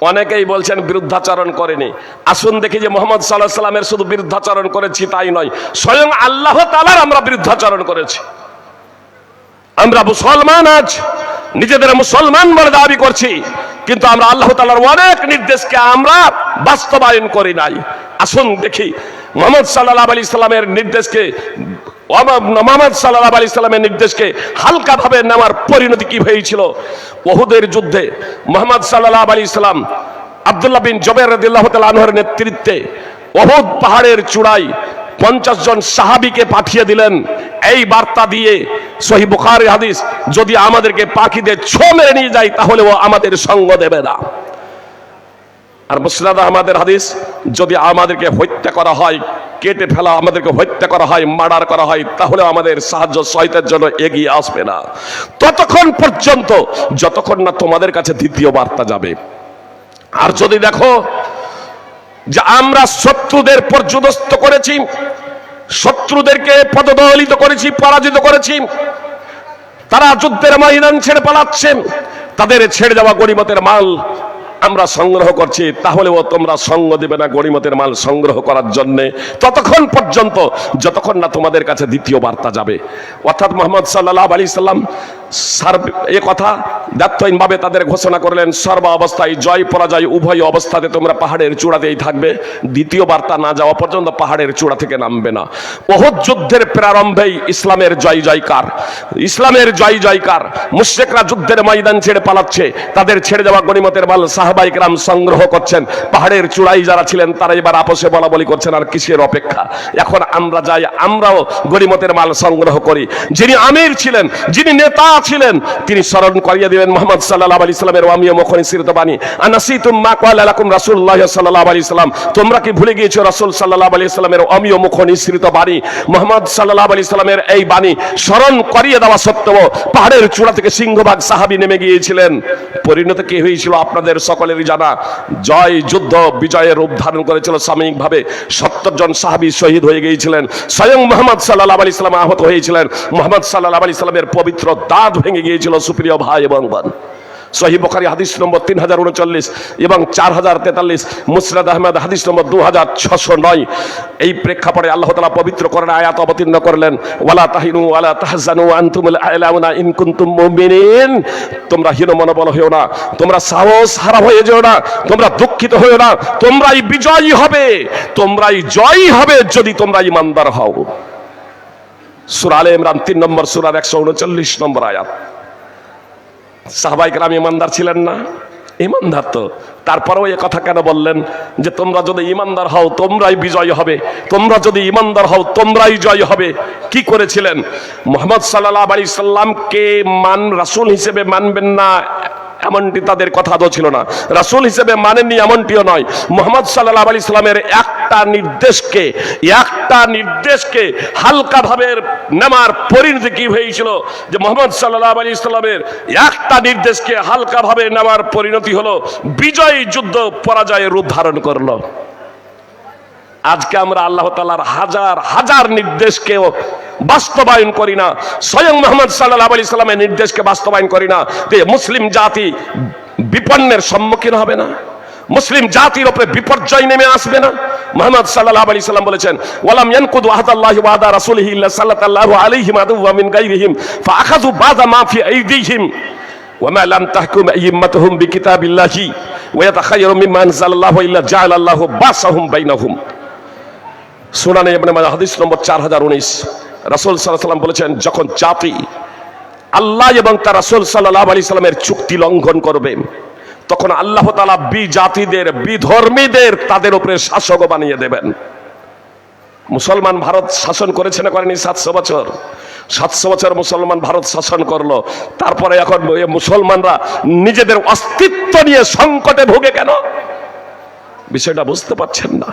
অনেকেই বলছেন বিরুদ্ধাচরণ করেনি। আসুন দেখি যে মুহাম্মদ সাল্লাল্লাহু আলাইহি সাল্লামের শুধু বিরুদ্ধাচরণ করেছি তাই নয়, স্বয়ং আল্লাহ তাআলার আমরা বিরুদ্ধাচরণ করেছি। আমরা মুসলমান, আজ নিজেদের মুসলমান বলে দাবি করছি, কিন্তু আমরা আল্লাহ তাআলার অনেক নির্দেশকে আমরা বাস্তবায়ন করি নাই। আসুন দেখি মুহাম্মদ সাল্লাল্লাহু আলাইহি সাল্লামের নির্দেশকে, মুহাম্মদ সাল্লাল্লাহু আলাইহি সাল্লামের নির্দেশকে হালকাভাবে নেওয়ার পরিণতি কি হয়েছিল। উহুদের যুদ্ধে মুহাম্মদ সাল্লাল্লাহু আলাইহি সাল্লাম আব্দুল্লাহ বিন জুবাইর রাদিয়াল্লাহু তাআলা আনহুর নেতৃত্বে উহুদ পাহাড়ের চূড়ায় 50 জন সাহাবীকে পাঠিয়ে দিলেন এই বার্তা দিয়ে, সহিহ বুখারীর হাদিস, যদি আমাদেরকে পাখিতে ছো মেরে নিয়ে যায় তাহলেও আমাদের সঙ্গ দেবে না। আর মুসনাদ আহমদের হাদিস, যদি আমাদেরকে হত্যা করা হয়, কেটে ফেলা, আমাদেরকে হত্যা করা হয়, মার্ডার করা হয়, তাহলে আমাদের সাহায্য সহায়তার জন্য এগিয়ে আসবে না ততক্ষণ পর্যন্ত যতক্ষণ না তোমাদের কাছে দ্বিতীয় বার্তা যাবে। আর যদি দেখো যে আমরা শত্রুদের পর্যদস্ত করেছি, শত্রুদেরকে পদদলিত করেছি, পরাজিত করেছি, তারা যুদ্ধের ময়দান ছেড়ে পালাচ্ছে, তাদের ছেড়ে যাওয়া গনিমতের মাল আমরা সংগ্রহ করছি, তাহলেও তোমরা সঙ্গ দেবে না গনিমতের মাল সংগ্রহ করার জন্য ততক্ষণ পর্যন্ত যতক্ষণ না তোমাদের কাছে দ্বিতীয় বার্তা যাবে। অর্থাৎ মুহাম্মদ সাল্লাল্লাহু আলাইহি সাল্লাম এ কথা দায়িত্বহীনভাবে তাদের ঘোষণা করলেন, সর্ব অবস্থায় জয় পরাজয় উভয় অবস্থাতে তোমরা পাহাড়ের চূড়াতেই থাকবে, দ্বিতীয় বার্তা না যাওয়া পর্যন্ত পাহাড়ের চূড়া থেকে নামবে না। উহুদ যুদ্ধের প্রারম্ভেই ইসলামের জয় জয়কার, ইসলামের জয় জয়কার। মুশরিকরা যুদ্ধের ময়দান ছেড়ে পালাচ্ছে, তাদের ছেড়ে যাওয়া গনিমতের মাল সাহাবায়ে কেরাম সংগ্রহ করছেন। পাহাড়ের চূড়ায় যারা ছিলেন তারা এবার আপসে বলা বলি করছেন, আর কিসের অপেক্ষা, এখন আমরা যাই, আমরাও গনিমতের মাল সংগ্রহ করি। যিনি আমির ছিলেন, যিনি নেতা ছিলেন, তিনি স্মরণ করিয়ে দিলেন মুহাম্মদ সাল্লাল্লাহু আলাইহি সাল্লামের ওয়ামিয়া মুখনিসৃত বাণী, আনাসিতুম মা ক্বালা লাকুম রাসূলুল্লাহ সাল্লাল্লাহু আলাইহি সাল্লাম, তোমরা কি ভুলে গিয়েছো রাসূল সাল্লাল্লাহু আলাইহি সাল্লামের ওয়ামিয়া মুখনিসৃত বাণী। মুহাম্মদ সাল্লাল্লাহু আলাইহি সাল্লামের এই বাণী স্মরণ করিয়ে দেওয়া সত্ত্বেও পাহাড়ের চূড়া থেকে সিংহভাগ সাহাবী নেমে গিয়েছিলেন। পরিণতি কি হয়েছিল আপনাদের সকলেরই জানা। জয় যুদ্ধ বিজয়ের রূপ ধারণ করেছিল সাময়িকভাবে, 70 জন সাহাবী শহীদ হয়ে গিয়েছিলেন, স্বয়ং মুহাম্মদ সাল্লাল্লাহু আলাইহি সাল্লাম আহত হয়েছিলেন, মুহাম্মদ সাল্লাল্লাহু আলাইহি সাল্লামের পবিত্র দাঁত ভেঙে গিয়েছিল। সুপ্রিয় ভাই এবং বোন, সহিহ বুখারী হাদিস নম্বর 3039 এবং 4043, মুসনাদ আহমদ হাদিস নম্বর 2609। এই প্রেক্ষাপটে আল্লাহ তাআলা পবিত্র কোরআনে আয়াত অবতীর্ণ করলেন, ওয়ালা তাহিনু ওয়ালা তাহজানু আনতুমুল আ'লাউনা ইন কুনতুম মুমিনিন, তোমরা হীন মনোবল হয়েও না, তোমরা সাহস হারা হয়ে যেও না, তোমরা দুঃখিত হয়েও না, তোমরাই বিজয়ী হবে, তোমরাই জয়ী হবে যদি তোমরা ঈমানদার হও। সূরা আলে ইমরান 3 নম্বর সূরার 139 নম্বর আয়াত। সাহাবায়ে কেরাম ঈমানদার ছিলেন না? ঈমানদার তো, তারপরেও এই কথা কেন বললেন যে তোমরা যদি ঈমানদার হও তোমরাই বিজয় হবে, তোমরা যদি ঈমানদার হও তোমরাই জয় হবে? কি করেছিলেন? মুহাম্মদ সাল্লাল্লাহু আলাইহি সাল্লামকে রাসূল হিসেবে মানবেন না এমনটি তাদের কথা তো ছিল না, রাসূল হিসেবে মানেননি এমনটিও নয়। মুহাম্মদ সাল্লাল্লাহু আলাইহি সাল্লামের একটা নির্দেশকে হালকাভাবে নেওয়ার পরিণতি কি হয়েছিল যে মুহাম্মদ সাল্লাল্লাহু আলাইহি সাল্লামের একটা নির্দেশকে হালকাভাবে নেওয়ার পরিণতি হলো বিজয়ী যুদ্ধ পরাজয়ের রূপ ধারণ করলো। আজকে আমরা আল্লাহ তাআলার হাজার হাজার নির্দেশকেও বাস্তবায়ন করি না, স্বয়ং মুহাম্মদ সাল্লাল্লাহু আলাইহি সাল্লামের নির্দেশকে বাস্তবায়ন করি না, মুসলিম জাতি বিপন্নের সম্মুখীন হবে না, মুসলিম জাতির উপরে বিপর্যয় নেমে আসবে না। মুহাম্মদ সাল্লাল্লাহু আলাইহি সাল্লাম বলেছেন, ওয়ালাম ইয়ানকুদু আহদাল্লাহি ওয়া আহদা রাসূলিহি ইল্লা সাল্লাল্লাহু আলাইহি ওয়া মিন গায়রিহিম ফাআখাযু বাযা মা ফি আইদিহিম ওয়া মা লাম তাহকুম আইম্মাতুহুম বিকিতাবিল্লাহি ওয়া ইয়াতাখায়্যারু মিম্মা আনজালাল্লাহু ইল্লা জাআলাল্লাহু বাসাহুম বাইনাহুম। সুনানে ইবনে মাজাহ হাদিস নম্বর 4019। রাসূল সাল্লাল্লাহু আলাইহি সাল্লাম বলেছেন, যখন জাতি আল্লাহ এবং তার রাসূল সাল্লাল্লাহু আলাইহি সাল্লামের চুক্তি লঙ্ঘন করবে তখন আল্লাহ তাআলা বিজাতিদের, বিধর্মীদের তাদের উপরে শাসক বানিয়ে দেবেন। মুসলমান ভারত শাসন করেছে না করেনি? 700 বছর, 700 বছর মুসলমান ভারত শাসন করলো। তারপরে এখন মুসলমানরা নিজেদের অস্তিত্ব নিয়ে সংকটে ভোগে কেন? বিষয়টা বুঝতে পারছেন না।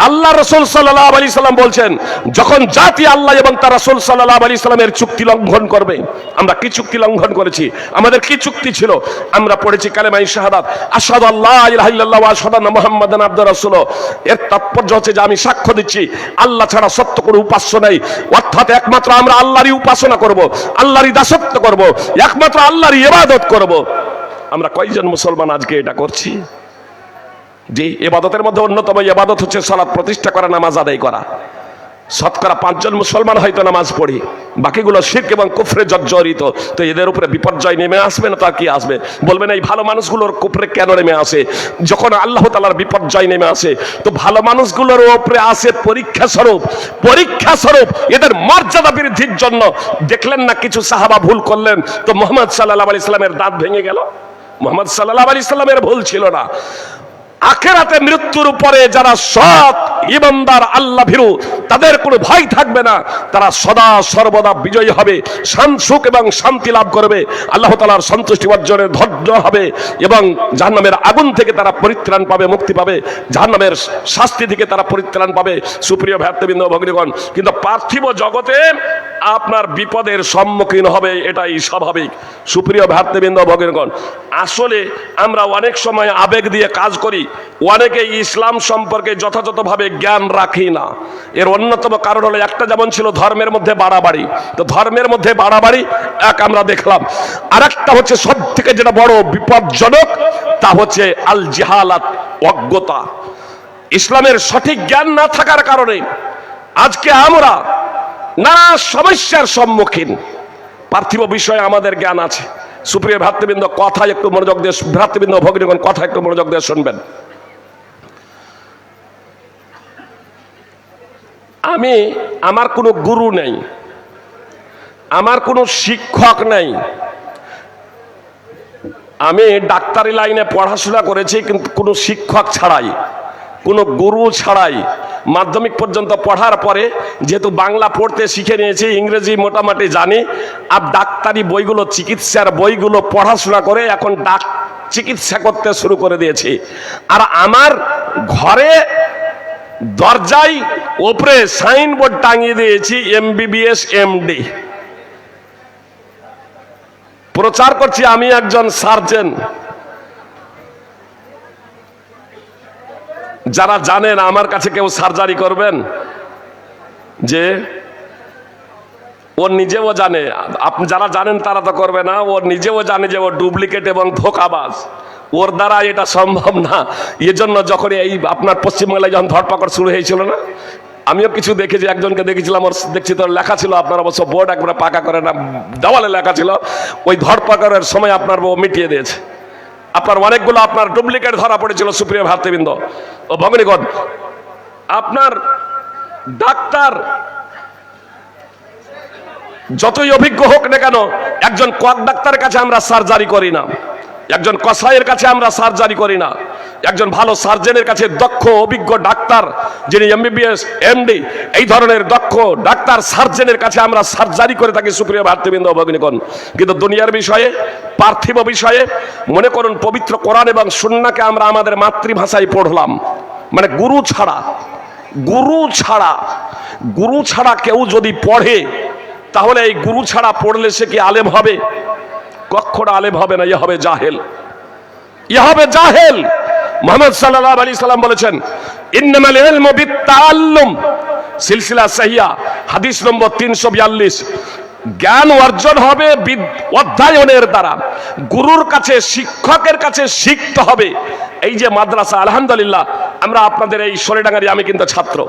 আল্লাহ রাসূল সাল্লাল্লাহু আলাইহি সাল্লাম বলছেন, যখন জাতি আল্লাহ এবং তার রাসূল সাল্লাল্লাহু আলাইহি সাল্লামের চুক্তি লঙ্ঘন করবে। আমরা কি চুক্তি লঙ্ঘন করেছি? আমাদের কি চুক্তি ছিল? আমরা পড়েছি কালেমায়ে শাহাদাত, আশহাদু আল্লা ইলাহা ইল্লাল্লাহ ওয়া আশহাদু আন্না মুহাম্মাদান আবদুহু ওয়া রাসূলুহু। এর তাৎপর্য হচ্ছে যে আমি সাক্ষ্য দিচ্ছি আল্লাহ ছাড়া সত্য কোনো উপাস্য নেই, অর্থাৎ একমাত্র আমরা আল্লাহরই উপাসনা করব, আল্লাহরই দাসত্ব করব, একমাত্র আল্লাহরই ইবাদত করব। আমরা কয়জন মুসলমান আজকে এটা করছি? যে ইবাদতের মধ্যে অন্যতম ইবাদত হচ্ছে সালাত প্রতিষ্ঠা করা, নামাজ আদায় করা। শতকরা 5 জন মুসলমান হয়তো নামাজ পড়ি, বাকিগুলো শিরক এবং কুফরে জর্জরিত। তো এদের উপরে বিপর্যয় নেমে আসবে না তো আর কি আসবে? বলবেন এই ভালো মানুষগুলোর কুফরে কেন নেমে আসে? যখন আল্লাহ তাআলার বিপর্যয় নেমে আসে তো ভালো মানুষগুলোর উপরে আসে পরীক্ষা স্বরূপ। পরীক্ষা স্বরূপ এদের মর্যাদা বৃদ্ধির জন্য। দেখলেন না কিছু সাহাবা ভুল করলেন তো মুহাম্মদ সাল্লাল্লাহু আলাইহি সাল্লামের দাঁত ভেঙে গেল? মুহাম্মদ সাল্লাল্লাহু আলাইহি সাল্লামের ভুল ছিল না। আখিরাতে মৃত্যুর উপরে যারা সৎ ঈমানদার আল্লাহ ভীরু, তাদের কোনো ভয় থাকবে না, তারা সদা সর্বদা বিজয়ী হবে, সুখ এবং শান্তি লাভ করবে, আল্লাহ তাআলার সন্তুষ্টি অর্জনের ধৈর্য হবে এবং জাহান্নামের আগুন থেকে তারা পরিত্রাণ পাবে, মুক্তি পাবে, জাহান্নামের শাস্তি থেকে তারা পরিত্রাণ পাবে। সুপ্রিয় ভ্রাতৃবৃন্দ ভগ্নীগণ, কিন্তু পার্থিব জগতে আপনার বিপদের সম্মুখীন হবে, এটাই স্বাভাবিক। সুপ্রিয় ভ্রাতৃবৃন্দ ভগ্নীগণ, আসলে আমরা অনেক সময় আবেগ দিয়ে কাজ করি, অনেকে ইসলাম সম্পর্কে যথাযথভাবে জ্ঞান রাখি না। এর অন্যতম কারণ হলো একটা, যেমন ছিল ধর্মের মধ্যে বাড়াবাড়ি। তো ধর্মের মধ্যে বাড়াবাড়ি এক আমরা দেখলাম, আর একটা হচ্ছে সব থেকে যেটা বড় বিপজ্জনক, তা হচ্ছে আল জিহালাত, অজ্ঞতা। ইসলামের সঠিক জ্ঞান না থাকার কারণে আজকে আমরা নানা সমস্যার সম্মুখীন। পার্থিব বিষয়ে আমাদের জ্ঞান আছে। সুপ্রিয় ভ্রাতৃবৃন্দ, কথা একটু মনোযোগ দিয়ে, ভ্রাতৃবৃন্দ ভগ্নীগণ কথা একটু মনোযোগ দিয়ে শুনবেন। আমার কোনো গুরু নেই, আমার কোনো শিক্ষক নেই। আমি ডাক্তারি লাইনে পড়াশোনা করেছি, কিন্তু কোনো শিক্ষক ছাড়াই, কোনো গুরু ছাড়াই। মাধ্যমিক পর্যন্ত পড়ার পরে যেহেতু বাংলা পড়তে শিখে নিয়েছি, ইংরেজি মোটামুটি জানি, আর ডাক্তারি বইগুলো, চিকিৎসার বইগুলো পড়াশোনা করে এখন চিকিৎসা করতে শুরু করে দিয়েছি। আর আমার ঘরে দরজায় ওপরে সাইনবোর্ড টাঙিয়ে দিয়েছি MBBS MD। প্রচার করছি আমি একজন সার্জন। যারা জানেন আমার কাছে কেউ সার্জারি করবেন, যে ও নিজেও জানে, আপনি যারা জানেন তারা তো করবে না, ও নিজেও জানে যে ও ডুপ্লিকেট এবং ধোঁকাবাজ, ওর দ্বারা এটা সম্ভব না। এজন্য যখন এই আপনার পশ্চিমবাংলায় যখন ধরপাকড় শুরু হয়েছিল না, আমিও কিছু দেখেছি, একজনকে দেখেছিলাম, ওর দেখছি তোর লেখা ছিল, আপনার অবশ্য বোর্ড একবারে পাকা করে না, দেওয়ালে লেখা ছিল, ওই ধরপাকড়ের সময় আপনার বউ মিটিয়ে দিয়েছে। আপনার অনেকগুলো আপনার ডুপ্লিকেট ধরা পড়েছিল। সুপ্রিয় ভ্রাতৃবৃন্দ ও ভগ্নীগণ, আপনার ডাক্তার যতই অভিজ্ঞ হোক না কেন, একজন কক ডাক্তারের কাছে আমরা সার্জারি করি না, একজন কসাইয়ের কাছে আমরা সার্জারি করি না, একজন ভালো সার্জনের কাছে, দক্ষ অভিজ্ঞ ডাক্তার যিনি MBBS MD এই ধরনের দক্ষ ডাক্তার সার্জনের কাছে আমরা সার্জারি করে থাকি। সুপ্রিয় ভ্রাতৃবৃন্দ ভগ্নীগণ, কিন্তু দুনিয়ার বিষয়ে, পার্থিব বিষয়ে, মনে করুন পবিত্র কোরআন এবং সুন্নাহকে আমরা আমাদের মাতৃভাষায় পড়লাম, মানে গুরু ছাড়া কেউ যদি পড়ে, তাহলে এই গুরু ছাড়া পড়লে সে কি আলেম হবে? কখনো আলেম হবে না, ইয়ে হবে জাহেল। মুহাম্মদ সাল্লাল্লাহু আলাইহি সাল্লাম বলেছেন, ইন্নামাল ইলমু বিত্তাআল্লুম, সিলসিলা সাহিহা হাদিস নম্বর 342। জ্ঞান অর্জন হবে অধ্যয়নের দ্বারা, গুরুর কাছে, শিক্ষকের কাছে শিখতে হবে। এই যে মাদ্রাসা, আলহামদুলিল্লাহ, আমরা আপনাদের এই সোলেডাঙ্গারি, আমি কিন্তু ছাত্র,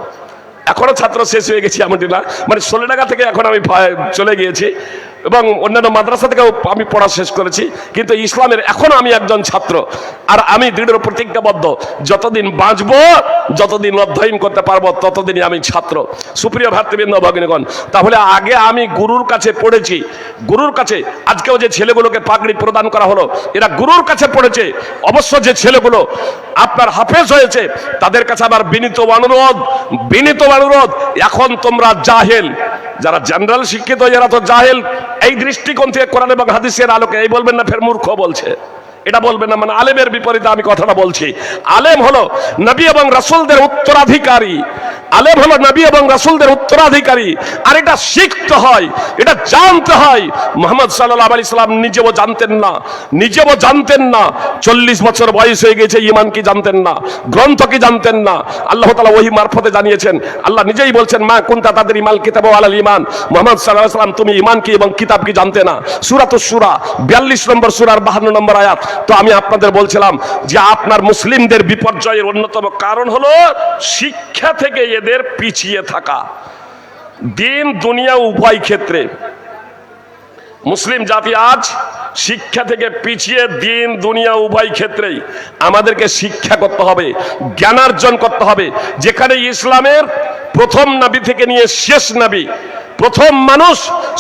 এখনো ছাত্র, শেষ হয়ে গেছি এমনটি না, মানে সোলেডাঙ্গা থেকে এখন আমি চলে গিয়েছি এবং অন্যান্য মাদ্রাসা থেকেও আমি পড়া শেষ করেছি, কিন্তু ইসলামের এখনো আমি একজন ছাত্র। আর আমি দৃঢ় প্রতিজ্ঞাবদ্ধ, যতদিন বাঁচবো, যতদিন অধ্যয়ন করতে পারবো, ততদিনই আমি ছাত্র। সুপ্রিয় ভ্রাতৃবৃন্দ ভগ্নীগণ, তাহলে আগে আমি গুরুর কাছে পড়েছি, গুরুর কাছে। আজকেও যে ছেলেগুলোকে পাগড়ি প্রদান করা হলো, এরা গুরুর কাছে পড়েছে। অবশ্য যে ছেলেগুলো আপনার হাফেজ হয়েছে, তাদের কাছে আবার বিনীত অনুরোধ, এখন তোমরা জাহেল, যারা জেনারেল শিক্ষিত, যারা তো জাহেল, এই দৃষ্টিকোণ থেকে কোরআন এবং হাদিসের আলোকে এই বলবেন না ফের মূর্খ বলছে, এটা বলবেন না, মানে আলেমের বিপরীতে আমি কথাটা বলছি। আলেম হলো নবী এবং রাসূলদের উত্তরাধিকারী, আলেম হলো নবী এবং রাসূলদের উত্তরাধিকারী। আর এটা শিখতে হয়, এটা জানতে হয়। মুহাম্মদ সাল্লাল্লাহু আলাইহি সাল্লাম নিজেও জানতেন না 40 বছর বয়স হয়ে গেছে, ঈমান কি জানতেন না, গ্রন্থ কি জানতেন না। আল্লাহ তাআলা ওহী মারফতে জানিয়েছেন। আল্লাহ নিজেই বলছেন, মা কুনতা তাদরি মাল কিতাব ওয়ালাল ঈমান। মুহাম্মদ সাল্লাল্লাহু আলাইহি সাল্লাম তুমি ঈমান কি এবং কিতাব কি জানতে না। সূরাতুশ শূরা 42 নম্বর সূরার 52 নম্বর আয়াত। তো আমি আপনাদের বলছিলাম যে আপনার মুসলিমদের বিপর্যয়ের অন্যতম কারণ হলো শিক্ষা থেকে এদের পিছিয়ে থাকা। দিন দুনিয়া উভয় ক্ষেত্রে মুসলিম জাতি আজ শিক্ষা থেকে পিছিয়ে, দিন দুনিয়া উভয় ক্ষেত্রেই আমাদেরকে শিক্ষা করতে হবে, জ্ঞানার্জন করতে হবে। যেখানে ইসলামের প্রথম নবী থেকে নিয়ে শেষ নবী, প্রথম মানুষ,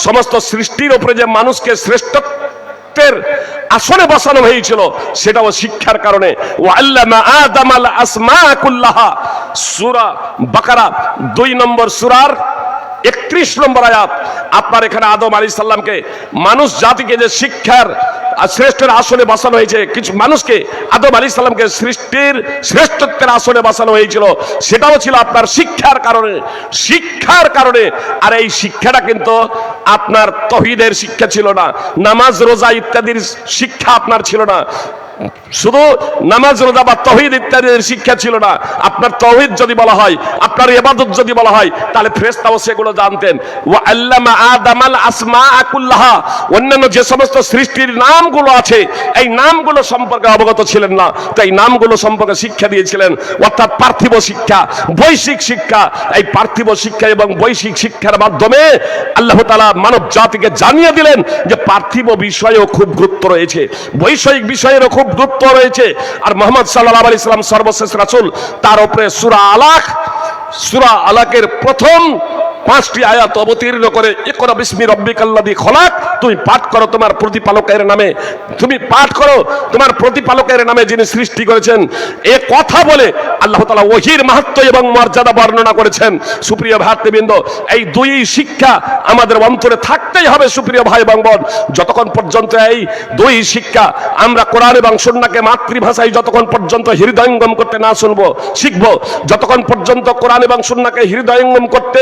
সমস্ত সৃষ্টির উপরে যে মানুষকে শ্রেষ্ঠত্বের আসনে বসানো হয়েছিল সেটাও শিক্ষার কারণে। ওয়াল্লামা আদামাল আসমা কুল্লাহা, সূরা বাকারা 2 নম্বর সূরার 31 নম্বর আয়াত। আপনার এখানে আদম আলাইহিস সালামকে, মানুষ জাতিকে যে শিক্ষার শ্রেষ্ঠের আসনে বসানো হয়েছে, কিছু মানুষকে আদম আলাইহিস সালামকে সৃষ্টির শ্রেষ্ঠত্বের আসনে বসানো হয়েছিল, সেটাও ছিল আপনার শিক্ষার কারণে। আর এই শিক্ষাটা কিন্তু আপনার তাওহীদের শিক্ষা ছিল না, নামাজ রোজা ইত্যাদির শিক্ষা আপনার ছিল না, শুধু নামাজ রোজা বা তাওহীদ ইত্যাদির শিক্ষা ছিল না। আপনার তাওহীদ যদি বলা হয়, আপনার ইবাদত যদি বলা হয়, তাহলে ফেরেশতাও সেগুলো জানতেন। ওয়া আল্লামা আদামাল আসমা কুল্লাহা, অন্যান্য যে সমস্ত সৃষ্টির নামগুলো আছে এই নামগুলো সম্পর্কে অবগত ছিলেন না, তো এই নামগুলো সম্পর্কে শিক্ষা দিয়েছিলেন। অর্থাৎ পার্থিব শিক্ষা, বৈশ্বিক শিক্ষা। এই পার্থিব শিক্ষা এবং বৈশ্বিক শিক্ষার মাধ্যমে আল্লাহ তাআলা মানব জাতিকে জানিয়ে দিলেন যে পার্থিব বিষয়েও খুব গুরুত্ব রয়েছে, বৈষয়িক বিষয়েরও খুব গুরুত্ব রয়েছে। আর মুহাম্মদ সাল্লাল্লাহু আলাইহি সাল্লাম সর্বশেষ রাসূল, তার উপরে সূরা আলাকের প্রথম 5টি আয়াত অবতীর্ণ করে ইকরা বিসমি রাব্বিকাল্লাযী খলাক, তুমি পাঠ করো তোমার প্রতিপালকের নামে, তুমি পাঠ করো তোমার প্রতিপালকের নামে যিনি সৃষ্টি করেছেন। এ কথা বলে আল্লাহ তাআলা ওহীর মাহাত্ম্য এবং মর্যাদা বর্ণনা করেছেন। সুপ্রিয় ভাতৃবৃন্দ, এই দুই শিক্ষা আমাদের অন্তরে থাকতেই হবে। সুপ্রিয় ভাই এবং বোন, যতক্ষণ পর্যন্ত এই দুই শিক্ষা আমরা কোরআন এবং সুন্নাহকে মাতৃভাষায় যতক্ষণ পর্যন্ত হৃদয়ঙ্গম করতে না শিখবো, যতক্ষণ পর্যন্ত কোরআন এবং সুন্নাহকে হৃদয়ঙ্গম করতে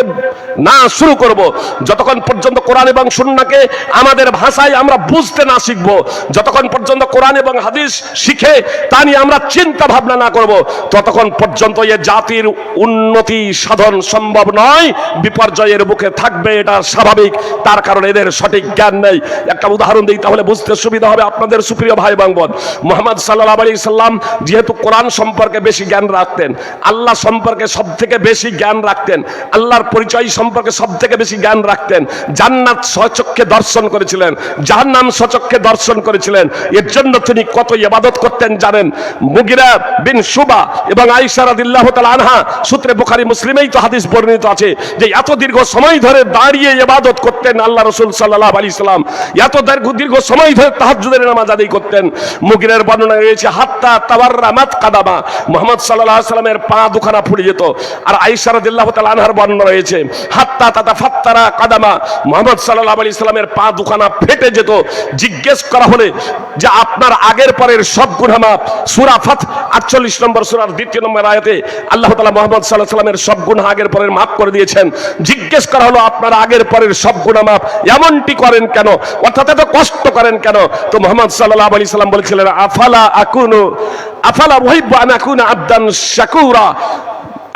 না শুরু করব, যতক্ষণ পর্যন্ত কোরআন এবং সুন্নাহকে আমাদের ভাষায় আমরা বুঝতে না শিখব, যতক্ষণ পর্যন্ত কোরআন এবং হাদিস শিখে তা নিয়ে আমরা চিন্তা ভাবনা না করব, ততক্ষণ পর্যন্ত এ জাতির উন্নতি সাধন সম্ভব নয়, বিপর্যয়ের মুখে থাকবে, এটা স্বাভাবিক। তার কারণ এদের সঠিক জ্ঞান নেই। একটা উদাহরণ দিই তাহলে বুঝতে সুবিধা হবে আপনাদের। সুপ্রিয় ভাই এবং বোন, মুহাম্মদ সাল্লাল্লাহু আলাইহি সাল্লাম যেহেতু কোরআন সম্পর্কে বেশি জ্ঞান রাখতেন, আল্লাহ সম্পর্কে সবথেকে বেশি জ্ঞান রাখতেন, আল্লাহর পরিচয় সম্পর্কে সবথেকে বেশি জ্ঞান রাখতেন, জান্নাত স্বচক্ষে দর্শন করেছিলেন, জাহান্নাম স্বচক্ষে দর্শন করেছিলেন। এর জন্য তিনি কত ইবাদত করতেন জানেন? মুগিরা বিন শুবা এবং আয়েশা রাদিয়াল্লাহু তাআলা আনহা সূত্রে বুখারী মুসলিমেই তো হাদিস বর্ণিত আছে যে এত দীর্ঘ সময় ধরে দাঁড়িয়ে ইবাদত করতেন আল্লাহ রাসূল সাল্লাল্লাহু আলাইহি সাল্লাম, এত দীর্ঘ সময় ধরে তাহাজ্জুদের নামাজ আদায় করতেন। মুগিরার বর্ণনা রয়েছে হাত্তা তাওয়াররামাত কাদামা, মুহাম্মদ সাল্লাল্লাহু আলাইহি সাল্লামের পা দুখানা ফুলে যেত। আর আয়েশা রাদিয়াল্লাহু তাআলা আনহার বর্ণনা রয়েছে হাত্তা তাতাফাত্তারা কাদামা, মুহাম্মদ সাল্লাল্লাহু আলাইহি সাল্লামের পা দুখানা ফেটে যেত। জিজ্ঞেস করা হলে যে আপনার আগের পরের সব গুনাহ মাফ, সূরা ফাত 48 নম্বর সূরার 2 নম্বর আয়াতে আল্লাহ তাআলা মুহাম্মদ সাল্লাল্লাহু আলাইহি সাল্লামের সব গুনাহ আগের পরের মাফ করে দিয়েছেন। জিজ্ঞেস করা হলো আপনার আগের পরের সব গুনাহ মাফ, এমনটি করেন কেন, অর্থাৎ এত কষ্ট করেন কেন? তো মুহাম্মদ সাল্লাল্লাহু আলাইহি সাল্লাম বলেছিলেন আফালা উহিব্বু আন আকুনা আবদান শাকুরা।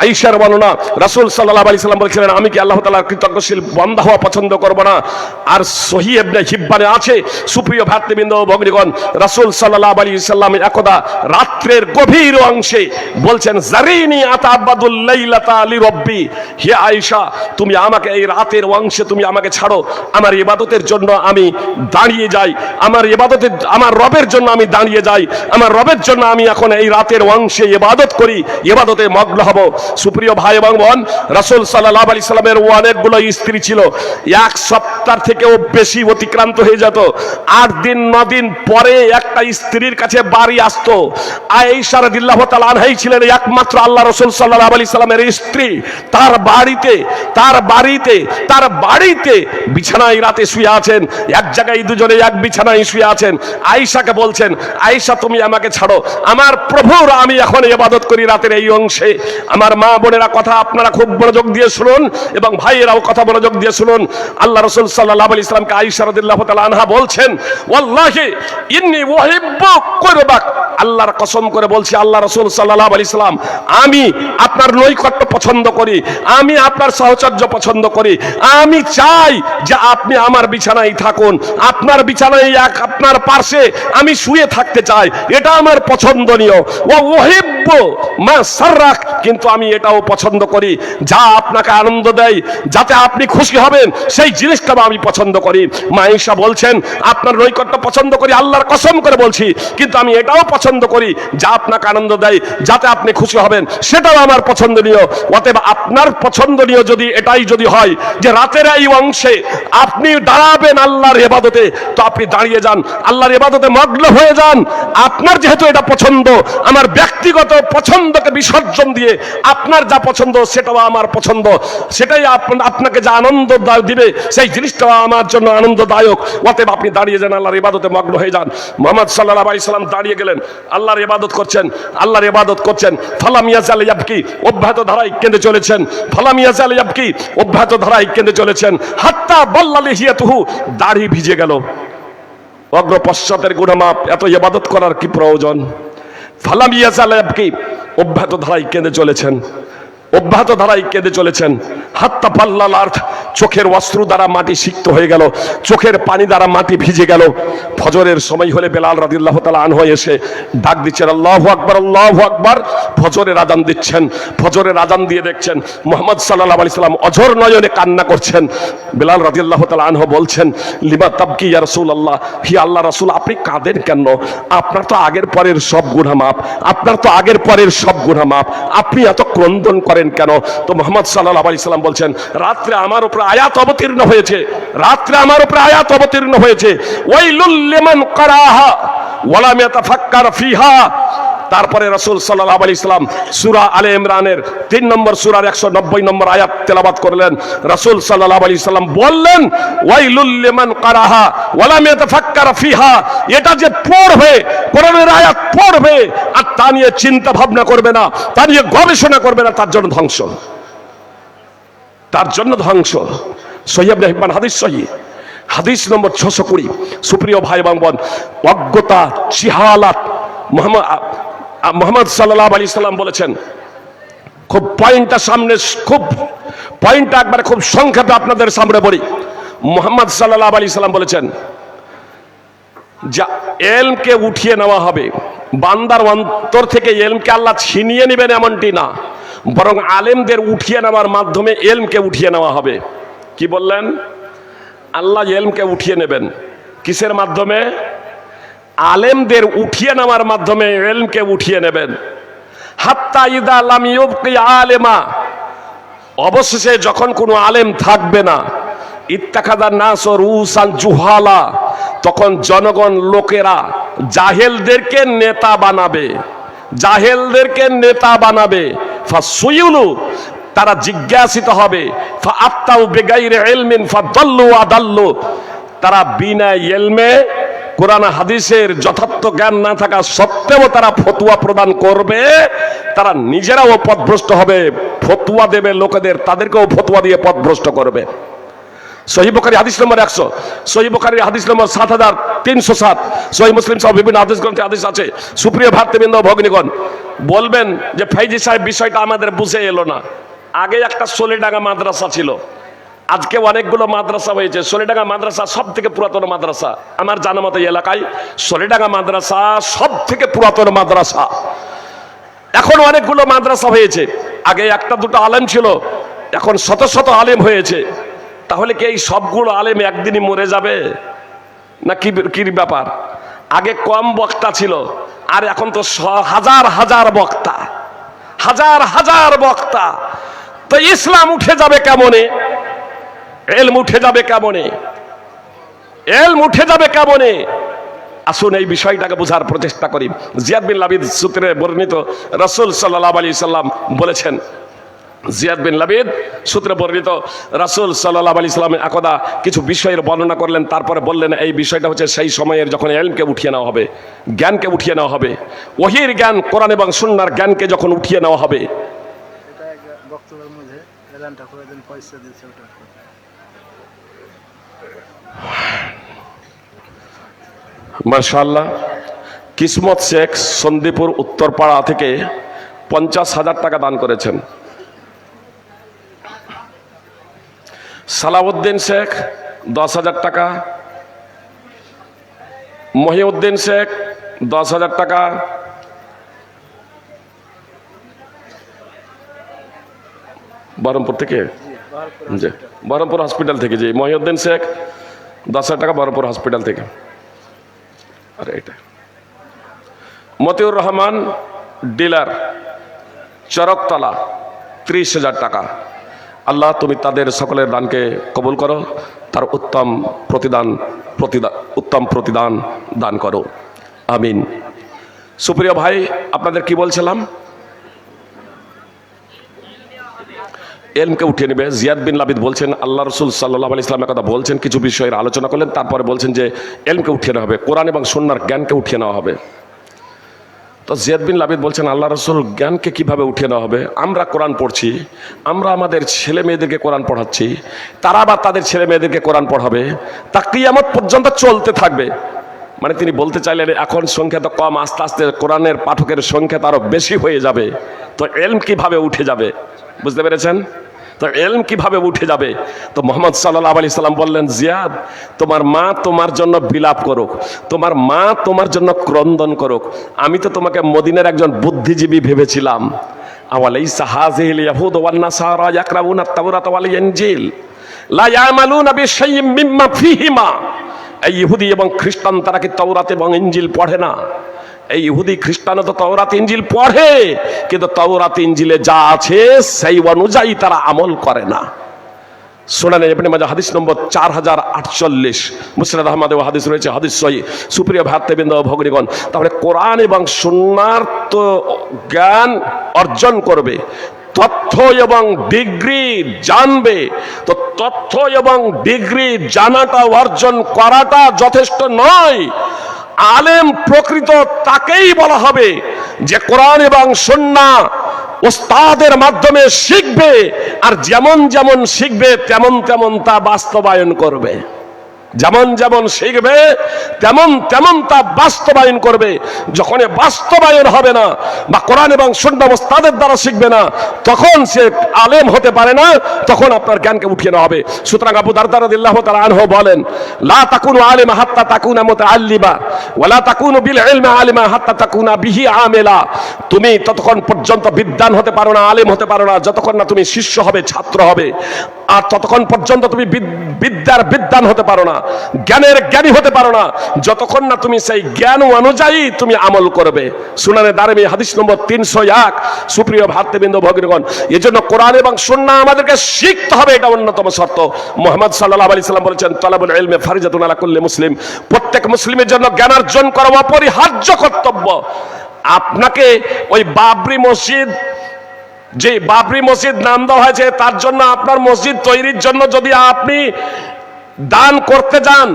আয়েশার বর্ণনা, রাসূল সাল্লাল্লাহু আলাইহি সাল্লাম বলেছিলেন আমি কি আল্লাহ তাআলার কৃতজ্ঞশীল বান্দা হওয়া পছন্দ করব না? আর সহিহ ইবনে হিব্বানে আছে, সুপ্রিয় ভাতৃবৃন্দ ও ভগ্নীগণ, রাসূল সাল্লাল্লাহু আলাইহি সাল্লাম একদা রাত্রের গভীর অংশে বলছেন জারিনি আতাবাদুল লাইলাতা লিরাব্বি, হে আয়েশা তুমি আমাকে এই রাতের অংশে তুমি আমাকে ছাড়ো, আমার ইবাদতের জন্য আমি দাঁড়িয়ে যাই, আমার রবের জন্য আমি দাঁড়িয়ে যাই, আমার রবের জন্য আমি এখন এই রাতের অংশে ইবাদত করি, ইবাদতে মগ্ন হব। সুপ্রিয় ভাই এবং বোন, রাসূল সাল্লাল্লাহু আলাইহি সাল্লামের অনেকগুলো স্ত্রী ছিল। এক সপ্তাহ থেকেও বেশি অতিক্রান্ত হয়ে যেত, 8 দিন 9 দিন পরে একটা স্ত্রীর কাছে বাড়ি আসতো। আয়েশা রাদিয়াল্লাহু তাআলা আনহাই ছিলেন একমাত্র আল্লাহ রাসূল সাল্লাল্লাহু আলাইহি সাল্লামের স্ত্রী। তার বাড়িতে বিছানায় রাতে শুয়ে আছেন, এক জায়গায় দুজনে এক বিছানায় শুয়ে আছেন। আয়েশাকে বলছেন, আয়েশা তুমি আমাকে ছাড়ো, আমার প্রভুর আমি এখন ইবাদত করি রাতের এই অংশে। আমার মা বোনেরা কথা আপনারা খুব মনোযোগ দিয়ে শুনুন এবং ভাইয়েরাও কথা মনোযোগ দিয়ে শুনুন। আল্লাহ রাসূল সাল্লাল্লাহু আলাইহি সাল্লামকে আয়েশা রাদিয়াল্লাহু তাআলা আনহা বলছেন, ওয়াল্লাহি ইন্নী উহিব্বু কুরবাক, আল্লাহর কসম করে বলছি আল্লাহ রাসূল সাল্লাল্লাহু আলাইহি সাল্লাম, আমি আপনার নৈকট্য পছন্দ করি, আমি আপনার সাহচর্য পছন্দ করি, আমি চাই যে আপনি আমার বিছানায় থাকুন, আপনার বিছানায় আপনার পাশে আমি শুয়ে থাকতে চাই, এটা আমার পছন্দনীয়। ওয়া উহিব্বু মা সাররাক, কিন্তু আমি এটাও পছন্দ করি যা আপনাকে আনন্দ দেয়, যাতে আপনি খুশি হবেন সেই জিনিসটা আমি পছন্দ করি। মা আয়েশা বলছেন, আপনার নৈকট্য পছন্দ করি আল্লাহর কসম করে বলছি, কিন্তু আমি এটাও পছন্দ করি যা আপনাকে আনন্দ দেয়, যাতে আপনি খুশি হবেন সেটাও আমার পছন্দনীয়। অতএব আপনার পছন্দনীয় যদি এটাই যদি হয় যে রাতের এই অংশে আপনি দাঁড়াবেন আল্লাহর ইবাদতে, তো আপনি দাঁড়িয়ে যান, আল্লাহর ইবাদতে মগ্ন হয়ে যান। আপনার যেহেতু এটা পছন্দ, আমার ব্যক্তিগত পছন্দকে বিসর্জন দিয়ে আপনার যা পছন্দ সেটাও আমার পছন্দ, সেটাই আপনাকে যা আনন্দ দিবে সেই জিনিসটাও আমার জন্য আনন্দদায়ক। অতএব আপনি দাঁড়িয়ে যান, আল্লাহর ইবাদতে মগ্ন হয়ে যান। মুহাম্মদ সাল্লাল্লাহু আলাইহি সাল্লাম দাঁড়িয়ে গেলেন, আল্লাহর ইবাদত করছেন। ফালাম ইয়াজাল ইয়াবকি, অব্যাহত ধারায় কেঁদে চলেছেন। ফালাম ইয়াজাল ইয়াবকি, অব্যাহত ধারায় কেঁদে চলেছেন। হাত্তা বাল্লা লিহিয়াতুহু, দাড়ি ভিজে গেল। অগ্র পশ্চাতের গুনাহমাপ, এত ইবাদত করার কি প্রয়োজন? ফালাম ইয়াজাল ইয়াবকি, অব্যাহত ধারায় কেঁদে চলেছেন। হাত্তা বাল্লাল আরদ, চোখের অশ্রু দ্বারা মাটি সিক্ত হয়ে গেল, চোখের পানি দ্বারা মাটি ভিজে গেল। ফজরের সময় হলে বেলাল রাদিয়াল্লাহু তাআলা আনহু এসে ডাক দিচ্ছেন, আল্লাহু আকবার, আল্লাহু আকবার। ফজরের আযান দিচ্ছেন, ফজরের আযান দিয়ে দেখছেন মুহাম্মদ সাল্লাল্লাহু আলাইহি সাল্লাম অঝর নয়নে কান্না করছেন। বেলাল রাদিয়াল্লাহু তাআলা আনহু বলছেন, লিমা তাবকি ইয়া রাসূলুল্লাহ, হি আল্লাহ রাসূল আপনি কাঁদেন কেন? আপনার তো আগের পরের সব গুনাহ মাফ, আপনি এত ক্রন্দন করেন কেন? তো মুহাম্মদ সাল্লাল্লাহু আলাইহি সাল্লাম বলছেন, রাত্রে আমার উপর আয়াত অবতীর্ণ হয়েছে, ওয়াইলুল লিমান কারাহা ওয়া লাম ইয়াতাফাক্কার ফিহা। তারপরে রাসূল সাল্লাল্লাহু আলাইহি সাল্লাম সূরা আলে ইমরানের 3 নম্বর সূরার 190 নম্বর আয়াত তেলাওয়াত করলেন। রাসূল সাল্লাল্লাহু আলাইহি সাল্লাম বললেন, ওয়াইলুল লিমান কারাহা ওয়া লাম ইয়াতাফাক্কার ফিহা, এটা যে পড়বে, কোরআনের আয়াত পড়বে আর তা নিয়ে চিন্তা ভাবনা করবে না, তা নিয়ে গবেষণা করবে না, তার জন্য ধ্বংস। সহিহ ইবনে হিব্বান হাদিস নম্বর 620। সুপ্রিয় ভাই এবং বোন, অজ্ঞতা চিহালাত, মুহাম্মদ সাল্লাল্লাহু আলাইহি সাল্লাম বলেছেন, খুব পয়েন্টটা একবারে খুব সংক্ষেপে আপনাদের সামনে বলি। মুহাম্মদ সাল্লাল্লাহু আলাইহি সাল্লাম বলেছেন, যা ইলমকে উঠিয়ে নেওয়া হবে, বান্দার অন্তর থেকে ইলমকে আল্লাহ ছিনিয়ে নেবেন এমনটি না, বরং আলেমদের উঠিয়ে নেওয়ার মাধ্যমে ইলমকে উঠিয়ে নেওয়া হবে। কি বললেন? আল্লাহ ইলমকে উঠিয়ে নেবেন কিসের মাধ্যমে? আলেমদের উঠিয়ে নেওয়ার মাধ্যমে ইলমকে উঠিয়ে নেবেন। হাত্তা ইদা লাম ইউবকি আলেমা, অবশেষে যখন কোনো আলেম থাকবে না, ইত্তাখাযান নাস রুসান জুহালা, তখন জনগণ লোকেরা জাহেলদেরকে নেতা বানাবে। ফাসুইলু, তারা জিজ্ঞাসিত হবে, ফাআফতাউ বিগাইরি ইলমিন ফাদাল্লু আদাল্লু, তারা বিনা ইলমে কোরআন হাদিসের যথার্থ জ্ঞান না থাকা সত্ত্বেও তারা ফতোয়া প্রদান করবে, তারা নিজেরাও পথভ্রষ্ট হবে, ফতোয়া দেবে লোকেদের, তাদেরকেও ফতোয়া দিয়ে পথভ্রষ্ট করবে। সহিহ বুখারী হাদিস নম্বর 100, সহিহ বুখারী হাদিস নম্বর 7307, সহিহ মুসলিম সহ বিভিন্ন হাদিস গ্রন্থে হাদিস আছে। সুপ্রিয় ভাতৃবৃন্দ ভগ্নীগণ, বলবেন যে ফাইজি সাহেব বিষয়টা আমাদের বুঝে এলো না। আগে একটা সোলেডাঙ্গা মাদ্রাসা ছিল, আজকে অনেকগুলো মাদ্রাসা হয়েছে। সোলেডাঙ্গা মাদ্রাসা সব থেকে পুরাতন মাদ্রাসা আমার জানা মতো এলাকায়। সোলেডাঙ্গা মাদ্রাসা সব থেকে পুরাতন মাদ্রাসা। এখন অনেকগুলো মাদ্রাসা হয়েছে। আগে একটা দুটো আলেম ছিল, এখন শত শত আলেম হয়েছে। তাহলে কি এই সবগুলো আলেম একদিনই মরে যাবে না কি ব্যাপার? আগে কম বক্তা ছিল, আর এখন তো হাজার হাজার বক্তা, হাজার হাজার বক্তা, তো ইসলাম উঠে যাবে কেমনে? এলম উঠে যাবে কেমনে? এলম উঠে যাবে কেমনে? আসুন এই বিষয়টাকে বোঝার প্রচেষ্টা করি। জিয়াদ বিন লাবিদ সূত্রে বর্ণিত, রাসূল সাল্লাল্লাহু আলাইহি সাল্লাম বলেছেন, জিয়াদ বিন লাবিদ সূত্রে বর্ণিত, রাসূল সাল্লাল্লাহু আলাইহি সাল্লাম একদা কিছু বিষয়ের বর্ণনা করলেন, তারপরে বললেন এই বিষয়টা হচ্ছে সেই সময়ের যখন ইলমকে উঠিয়ে নেওয়া হবে, জ্ঞানকে উঠিয়ে নেওয়া হবে, ওহীর জ্ঞান, কোরআন এবং সুন্নাহর জ্ঞানকে যখন উঠিয়ে নেওয়া হবে। এটা এক বক্তব্যের মধ্যে এলানটা করে দেন, পয়সা দিয়েছে ওটা। মাশাআল্লাহ। কিসমত শেখ সন্দীপুর উত্তরপাড়া থেকে 50,000 টাকা দান করেছেন। সালাউদ্দিন শেখ 10,000 টাকা, মহিউদ্দিন শেখ 10,000 টাকা, বহরমপুর থেকে, জি বহরমপুর হসপিটাল থেকে, জি মহিউদ্দিন শেখ 10,000 টাকা বহরমপুর হসপিটাল থেকে। আর এটা মতিউর রহমান ডিলার চরকতলা 30,000 টাকা। আল্লাহ তুমি তাদের সকলের দানকে কবুল করো, তার উত্তম প্রতিদান দান করো, আমিন। সুপ্রিয় ভাই, আপনাদের কি বলছিলাম, এলমকে উঠিয়ে নেবে। জিয়াদ বিন লাবিদ বলছেন আল্লাহ রাসূল সাল্লাল্লাহু আলাইহি ওয়াসাল্লামের কথা বলছেন, কিছু বিষয়ের আলোচনা করলেন, তারপরে বলছেন যে এলমকে উঠিয়ে নেওয়া হবে, কোরআন এবং সুন্নাহর জ্ঞানকে উঠিয়ে নেওয়া হবে। তো জিয়াদ বিন লাবিদ বলছেন আল্লাহ রাসূল জ্ঞানকে কিভাবে উঠিয়ে নেওয়া হবে? আমরা কোরআন পড়ছি, আমরা আমাদের ছেলে মেয়েদেরকে কোরআন পড়াচ্ছি, তারা আবার তাদের ছেলে মেয়েদেরকে কোরআন পড়াবে, তা কিয়ামত পর্যন্ত চলতে থাকবে। মানে তিনি বলতে চাইলেন এখন সংখ্যা তো কম, আস্তে আস্তে কোরআনের পাঠকের সংখ্যা তো আরো বেশি হয়ে যাবে, তো এলম কিভাবে উঠে যাবে? বুঝতে পেরেছেন? তো এলম কিভাবে উঠে যাবে? তো মুহাম্মদ সাল্লাল্লাহু আলাইহি সাল্লাম বললেন, জিয়াদ তোমার মা তোমার জন্য বিলাপ করুক, তোমার মা তোমার জন্য ক্রন্দন করুক, আমি তো তোমাকে মদিনার একজন বুদ্ধিজীবী ভেবেছিলাম। আওয়ালাইসা হাযিহিল ইয়াহুদ ওয়ান নাসারা ইয়াকরাউনা আত-তাওরাত ওয়াল ইনজিল লা ইয়ামালুনা বিশাইইম মিম্মা ফীহিমা। এই ইহুদি এবং খ্রিস্টান তারা কি তাওরাত এবং ইনজিল পড়ে না? এই ইহুদি খ্রিস্টানও তো তাওরাত ইনজিল পড়ে, কিন্তু তাওরাত ইনজিলে যা আছে সেই অনুযায়ী তারা আমল করে না। সুনানে ইবনে মাজাহ হাদিস নম্বর 4048, মুসনাদ আহমদে হাদিস রয়েছে, হাদিস সহিহ। সুপ্রিয় ভাতৃবৃন্দ ও ভগ্নীগণ, তাহলে কোরআন এবং সুন্নাহর তো জ্ঞান অর্জন করবে, তথ্য এবং ডিগ্রি জানবে, তো তথ্য এবং ডিগ্রি জানাটা অর্জন করাটা যথেষ্ট নয়। আলেম প্রকৃত তাকেই বলা হবে যে কোরআন এবং সুন্নাহ ওস্তাদের মাধ্যমে শিখবে, আর যেমন যেমন শিখবে তেমন তেমন তা বাস্তবায়ন করবে। যেমন যেমন শিখবে তেমন তেমন তা বাস্তবায়ন করবে। যখন বাস্তবায়ন হবে না বা কোরআন এবং সুন্নাহ ওস্তাদের দ্বারা শিখবে না, তখন সে আলেম হতে পারে না, তখন আপনার জ্ঞানকে উঠিয়ে নেওয়া হবে। সুতরাং আবু দারদা রাদিয়াল্লাহু তাআলা আনহু বলেন, লা তাকুনু আলিমা হাত্তা তাকুনা মুতাআল্লিমা ওয়া লা তাকুনু বিল ইলমি আলিমা হাত্তা তাকুনা বিহি আমিলা। তুমি ততক্ষণ পর্যন্ত বিদ্বান হতে পারো না, আলেম হতে পারো না, যতক্ষণ না তুমি শিষ্য হবে, ছাত্র হবে, আর ততক্ষণ পর্যন্ত তুমি বিদ্যার বিদ্বান হতে পারো না, জ্ঞানের জ্ঞানী হতে পারো না, যতক্ষণ না তুমি সেই জ্ঞান অনুযায়ী তুমি আমল করবে। সুনানে দারমি হাদিস নম্বর 301। সুপ্রিয় ভাতৃবৃন্দ ভগ্নীগণ, এজন্য কোরআন এবং সুন্নাহ আমাদেরকে শিখতে হবে, এটা অন্যতম শর্ত। মুহাম্মদ সাল্লাল্লাহু আলাইহি সাল্লাম বলেছেন, তালাবুল ইলমি ফারিজাতুন আলা কুল্লি মুসলিম। প্রত্যেক মুসলিমের জন্য জ্ঞান অর্জন করা অপরিহার্য কর্তব্য। আপনাকে ওই বাবরি মসজিদ, যে বাবরি মসজিদ নাম দেওয়া হয়েছে, তার জন্য আপনার মসজিদ তৈরির জন্য যদি আপনি দান করতে যান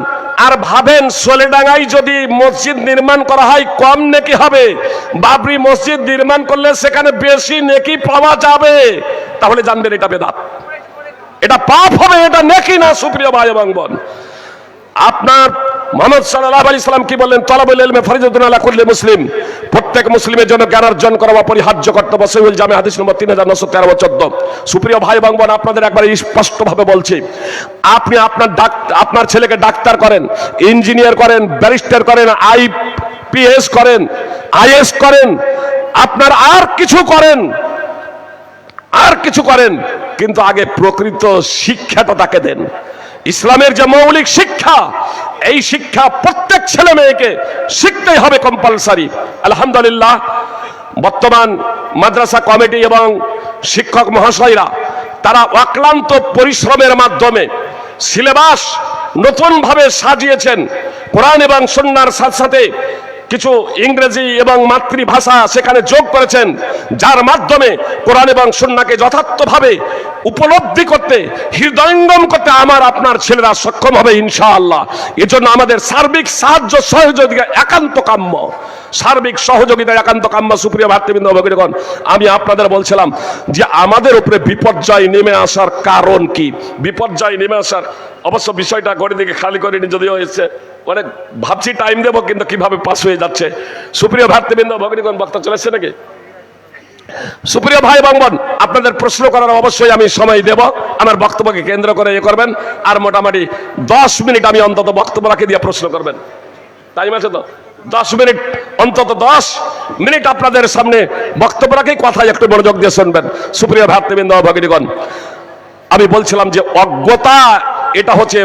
আর ভাবেন সোলেডাঙ্গায় যদি মসজিদ নির্মাণ করা হয় কম নেকি হবে, বাবরি মসজিদ নির্মাণ করলে সেখানে বেশি নেকি পাওয়া যাবে, তাহলে জানবেন এটা বেদাত, এটা পাপ হবে, এটা নেকি না। সুপ্রিয় ভাই এবং বোন, আপনার মুহাম্মদ সাল্লাল্লাহু আলাইহি সাল্লাম কি বললেন? তালাবুল ইলমি ফারিজাতুন আলা কুল্লি মুসলিম। প্রত্যেক মুসলিমের জন্য জ্ঞান অর্জন করা অপরিহার্য কর্তব্য। সহিহুল জামি হাদিস নম্বর 3913 ও 14। সুপ্রিয় ভাই এবং বোন, আপনাদের একবার স্পষ্টভাবে বলছি, আপনি আপনার ছেলেকে ডাক্তার করেন, ইঞ্জিনিয়ার করেন, ব্যারিস্টার করেন, আইপিএস করেন, আইএস করেন, আপনার আর কিছু করেন, কিন্তু আগে প্রকৃত শিক্ষাটা তাকে দেন। ইসলামের যে মৌলিক শিক্ষা, এই শিক্ষা প্রত্যেক ছেলে মেয়েকে শিখতেই হবে, কম্পালসারি। আলহামদুলিল্লাহ, বর্তমান মাদ্রাসা কমিটি এবং শিক্ষক মহাশয়রা তারা অক্লান্ত পরিশ্রমের মাধ্যমে সিলেবাস নতুনভাবে সাজিয়েছেন। কোরআন এবং সুন্নাহর সাথে সাথে কিছু ইংরেজি এবং মাতৃভাষা সেখানে যোগ করেছেন, যার মাধ্যমে কোরআন এবং সুন্নাহকে যথার্থভাবে উপলব্ধি করতে, হৃদয়ঙ্গম করতে আমার আপনার ছেলেরা সক্ষম হবে ইনশাআল্লাহ। এজন্য আমাদের সার্বিক সাহায্য সহযোগিতা একান্ত কাম্য, সার্বিক সহযোগিতা একান্ত কাম্য। সুপ্রিয় ভাতৃবৃন্দ, ভগিনীগণ, আমি আপনাদের বলছিলাম যে আমাদের উপরে বিপর্যয় নেমে আসার কারণ কি? বিপর্যয় নেমে আসার অবশ্য বিষয়টা ঘড়ি দিকে খালি করিনি, যদিও হয়েছে অনেক ভাবছি টাইম দেবো, কিন্তু কিভাবে পাস হয়ে যাচ্ছে। সুপ্রিয় ভাতৃবৃন্দ, ভগিনীগণ, বক্তা চলেছে নাকি? সুপ্রিয় ভাই এবং বোন, আপনাদের প্রশ্ন করার অবশ্যই আমি সময় দেব, আমার বক্তব্যকে কেন্দ্র করে এ করবেন। আর মোটামুটি 10 মিনিট আমি অন্তত বক্তব্য রাখে দিয়ে প্রশ্ন করবেন। টাইম আছে তো? 10 মিনিট, অন্তত 10 মিনিট আপনাদের সামনে বক্তব্য রাখে কথায় একটু মনোযোগ দিয়ে শুনবেন। সুপ্রিয় ভাতৃবৃন্দ, ভগিনীগণ, আমি বলছিলাম যে অজ্ঞতা এটা হচ্ছে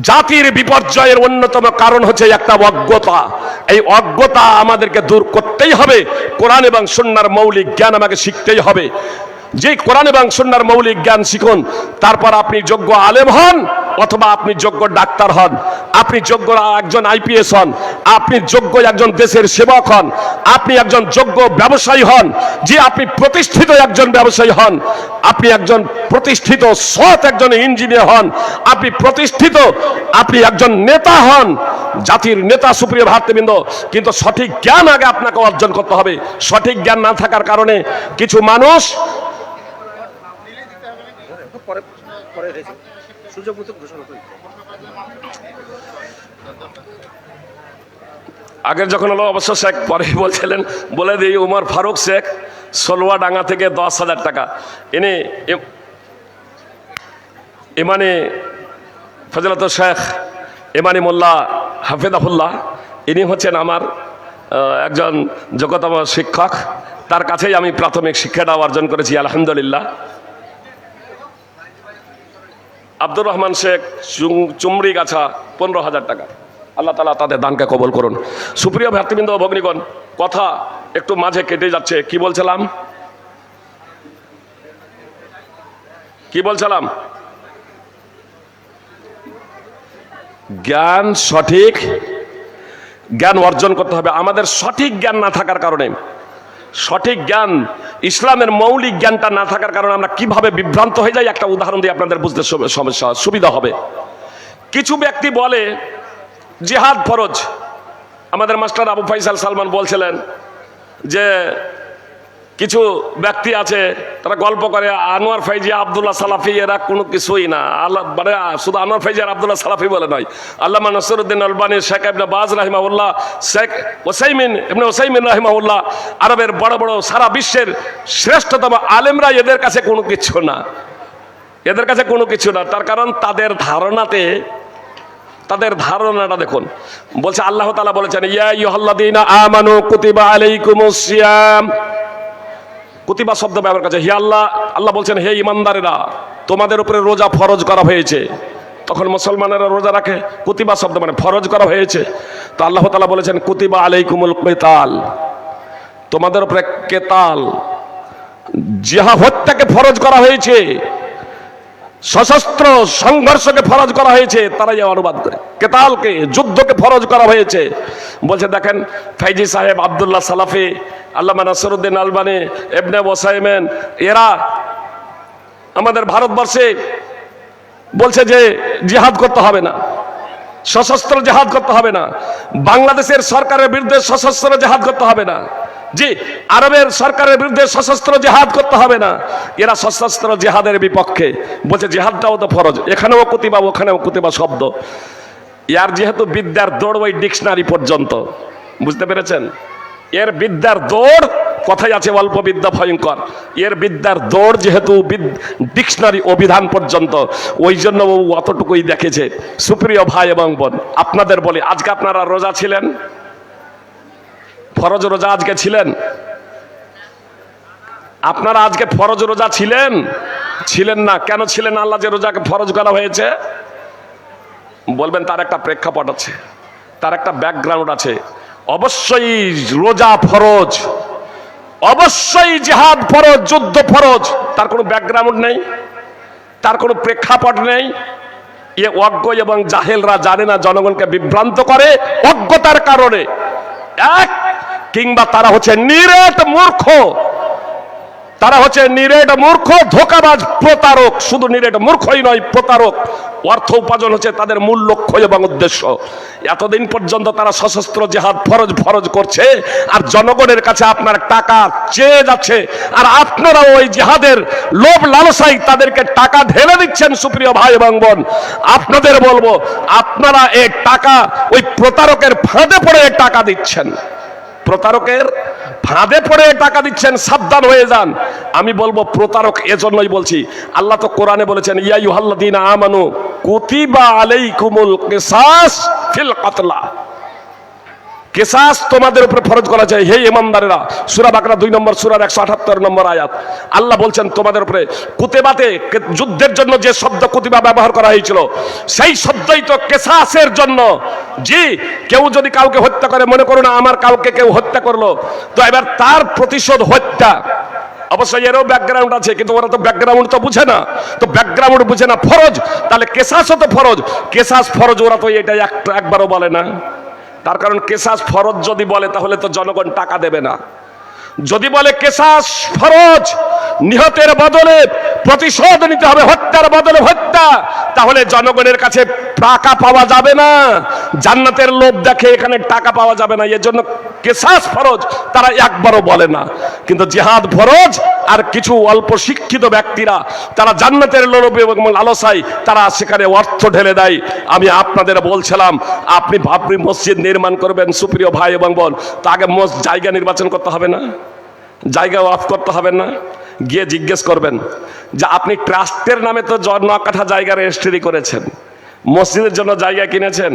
জাতির বিপর্যয়ের অন্যতম কারণ হচ্ছে একটা অজ্ঞতা। এই অজ্ঞতা আমাদেরকে দূর করতেই হবে। কোরআন এবং সুন্নাহর মৌলিক জ্ঞান আমাকে শিখতেই হবে। যে কোরআন এবং সুন্নাহর মৌলিক জ্ঞান শিখুন, তারপর আপনি যোগ্য আলেম হন অথবা আপনি যোগ্য ডাক্তার হন, আপনি যোগ্য একজন আইপিএস হন, আপনি যোগ্য একজন দেশের সেবক হন, আপনি একজন যোগ্য ব্যবসায়ী হন, যে আপনি প্রতিষ্ঠিত একজন ব্যবসায়ী হন, আপনি একজন প্রতিষ্ঠিত সৎ একজন ইঞ্জিনিয়ার হন, আপনি প্রতিষ্ঠিত আপনি একজন নেতা হন, জাতির নেতা। সুপ্রিয় ভাতৃবৃন্দ, কিন্তু সঠিক জ্ঞান আগে আপনাকে অর্জন করতে হবে। সঠিক জ্ঞান না থাকার কারণে কিছু মানুষ আগের যখন হলো অবশ্য শেখ পরে বলছিলেন, বলে দিই উমর ফারুক শেখ সলুয়া ডাঙ্গা থেকে 10,000 টাকা এনে ইমানি ফজলত শেখ ইমানি মোল্লা হাফিজাহুল্লাহ, ইনি হচ্ছেন আমার একজন যোগ্যতম শিক্ষক। তার কাছেই আমি প্রাথমিক শিক্ষাটা অর্জন করেছি আলহামদুলিল্লাহ। আব্দুর রহমান শেখ চুমরি গাছা 15,000 টাকা। আল্লাহ তাআলা তাদের দানকে কবুল করুন। সুপ্রিয় ভাতৃবৃন্দ, ভগ্নীগণ, কথা একটু মাঝে কেটে যাচ্ছে। কি বলছিলাম? জ্ঞান, সঠিক জ্ঞান অর্জন করতে হবে। আমাদের সঠিক জ্ঞান না থাকার কারণে, সঠিক জ্ঞান ইসলামের মৌলিক জ্ঞানটা না থাকার কারণে আমরা কিভাবে বিভ্রান্ত হয়ে যাই, একটা উদাহরণ দিয়ে আপনাদের বুঝতে সুবিধা হবে। কিছু ব্যক্তি বলে জিহাদ ফরজ। আমাদের মাস্টার আবু ফাইসাল সালমান বলছিলেন যে কিছু ব্যক্তি আছে তারা গল্প করে আনোয়ার ফাইজি, আব্দুল্লাহ সালাফি এরা কোনো কিছুই না। আল্লাহ মানে শুধু আনোয়ার ফাইজি আর আব্দুল্লাহ সালাফি বলে নয়, আল্লামা নসরুদ্দিন আলবানী, শেখ ইবনে বাজ রাহিমাহুল্লাহ, শেখ ইবনে ওসাইমিন রাহিমাহুল্লাহ, আরবের বড় বড় সারা বিশ্বের শ্রেষ্ঠতম আলেমরা এদের কাছে কোনো কিছু না, এদের কাছে কোনো কিছু না। তার কারণ তাদের ধারণাটা দেখুন। বলছে আল্লাহ তাআলা বলেছেন, ইয়া আইয়ুহাল্লাযীনা আমানু কুতিবা আলাইকুমুস সিয়াম। কুতিবা শব্দ ব্যবহার করেছে। হে আল্লাহ বলছেন, হে ইমানদারেরা, তোমাদের উপরে রোজা ফরজ করা হয়েছে। তখন মুসলমানেরা রোজা রাখে। কুতিবা শব্দ মানে ফরজ করা হয়েছে। তো আল্লাহ তাআলা বলেছেন কুতিবা আলাইকুমুল কিতাল, তোমাদের উপরে কেতাল, জিহাদ, হত্যাকে ফরজ করা হয়েছে, সশস্ত্র সংঘর্ষকে ফরজ করা হয়েছে। তারাই অনুবাদ করে কেতালকে, যুদ্ধকে ফরজ করা হয়েছে। বলছে দেখেন, ফাইজি সাহেব, আব্দুল্লাহ সালাফি, আল্লামা নসরুদ্দিন আলবানী, ইবনে ওসাইমিন, এরা আমাদের ভারতবর্ষে বলছে যে জিহাদ করতে হবে না, সশস্ত্র জিহাদ করতে হবে না। বাংলাদেশের সরকারের বিরুদ্ধে সশস্ত্র জিহাদ করতে হবে না। জি, আরবের সরকারের বিরুদ্ধে সশস্ত্র জিহাদ করতে হবে না। এরা সশস্ত্র জিহাদের বিপক্ষে। বলছে জিহাদটাও তো ফরজ। এখানেও কুতিবা, ওখানেও কুতিবা শব্দ। ইয়ার যেহেতু বিদ্যার দৌড় ওই ডিকশনারি পর্যন্ত, বুঝতে পেরেছেন? এর বিদ্যার দৌড়, কথাই আছে অল্প বিদ্যা ভয়ঙ্কর। এর বিদ্যার দৌড় যেহেতু ডিকশনারি অভিধান পর্যন্ত, ওই জন্য ও অতটুকুই দেখেছে। সুপ্রিয় ভাই এবং বোন, আপনাদের বলি, আজকে আপনারা রোজা ছিলেন, ফরজ রোজা আজকে ছিলেন? আপনারা আজকে ফরজ রোজা ছিলেন না। কেন ছিলেন? আল্লাহ যে রোজাকে ফরজ করা হয়েছে, বলবেন তার একটা প্রেক্ষাপট আছে, তার একটা ব্যাকগ্রাউন্ড আছে। অবশ্যই রোজা ফরজ, অবশ্যই জিহাদ ফরজ, যুদ্ধ ফরজ। তার কোনো ব্যাকগ্রাউন্ড নেই, তার কোনো প্রেক্ষাপট নেই। এ অজ্ঞ এবং জাহেলরা জানে না, জনগণকে বিভ্রান্ত করে অজ্ঞতার কারণে। এক, কিংবা তারা হচ্ছে নিরেট মূর্খ, তারা হচ্ছে নিরেট মূর্খ, ধোঁকাবাজ, প্রতারক। শুধু নিরেট মূর্খই নয়, প্রতারক। অর্থ উপার্জন হচ্ছে তাদের মূল লক্ষ্য এবং উদ্দেশ্য। এতদিন পর্যন্ত তারা সশস্ত্র জিহাদ ফরজ ফরজ করছে, আর জনগণের কাছে আপনার টাকা চেয়ে যাচ্ছে, আর আপনারা ওই জিহাদের লোভ লালসায় তাদেরকে টাকা ঢেলে দিচ্ছেন। সুপ্রিয় ভাই এবং বোন, আপনাদের বলবো, আপনারা এই টাকা ওই প্রতারকের ফাঁদে পড়ে টাকা দিচ্ছেন, প্রতারকের ফাঁদে পড়ে টাকা দিচ্ছেন। সাবধান হয়ে যান। আমি বলবো প্রতারক এজন্যই বলছি, আল্লাহ তো কোরআনে বলেছেন, ইয়া আইয়ুহাল্লাযীনা আমানু কুতিবা আলাইকুমুল কিসাস ফিল কাতলা। কিসাস তোমাদের উপরে ফরজ করা যায়, হে ইমানদারেরা। সূরা বাকরা 2 নম্বর সূরার 178 নম্বর আয়াত। আল্লাহ বলছেন তোমাদের উপরে কুতিবাতে, যুদ্ধের জন্য যে শব্দ কুতিবা ব্যবহার করা হয়েছিল, সেই শব্দই তো কিসাসের জন্য। জি, কেউ যদি কাউকে হত্যা করে, মনে করুন আমার কাউকে কেউ হত্যা করলো, তো এবার তার প্রতিশোধ হত্যা। অবশ্যই এরও ব্যাকগ্রাউন্ড আছে, কিন্তু ওরা তো ব্যাকগ্রাউন্ড তো বুঝে না, তো ব্যাকগ্রাউন্ড বুঝে না, ফরজ। তাহলে কেসাসও তো ফরজ, কেসাস ফরজ, ওরা তো এটা একবারও বলে না। তার কারণ কেসাস ফরজ যদি বলে তাহলে তো জনগণ টাকা দেবে না। যদি বলে কেসাস ফরজ, নিহতের বদলে প্রতিশোধ নিতে হবে, হত্যার বদলে হত্যা, তাহলে জনগণের কাছে টাকা পাওয়া যাবে না। জান্নাতের লোভ দেখে এখানে টাকা পাওয়া যাবে না, এজন্য কেসাস ফরজ তারা একবারও বলে না। কিন্তু জিহাদ ফরজ, আর কিছু অল্প শিক্ষিত ব্যক্তিরা তারা জান্নাতের লোভ এবং লালসায় তারা সেখানে অর্থ ঢেলে দেয়। আমি আপনাদের বলছিলাম, আপনি মসজিদ নির্মাণ করবেন, সুপ্রিয় ভাই এবং বোন, তো আগে জায়গা নির্বাচন করতে হবে না? জায়গা অফ করতে হবে না? গিয়ে জিজ্ঞেস করবেন যে আপনি ট্রাস্টের নামে তো 9 কাঠা জায়গা রেজিস্ট্রি করেছেন, মসজিদের জন্য জায়গা কিনেছেন,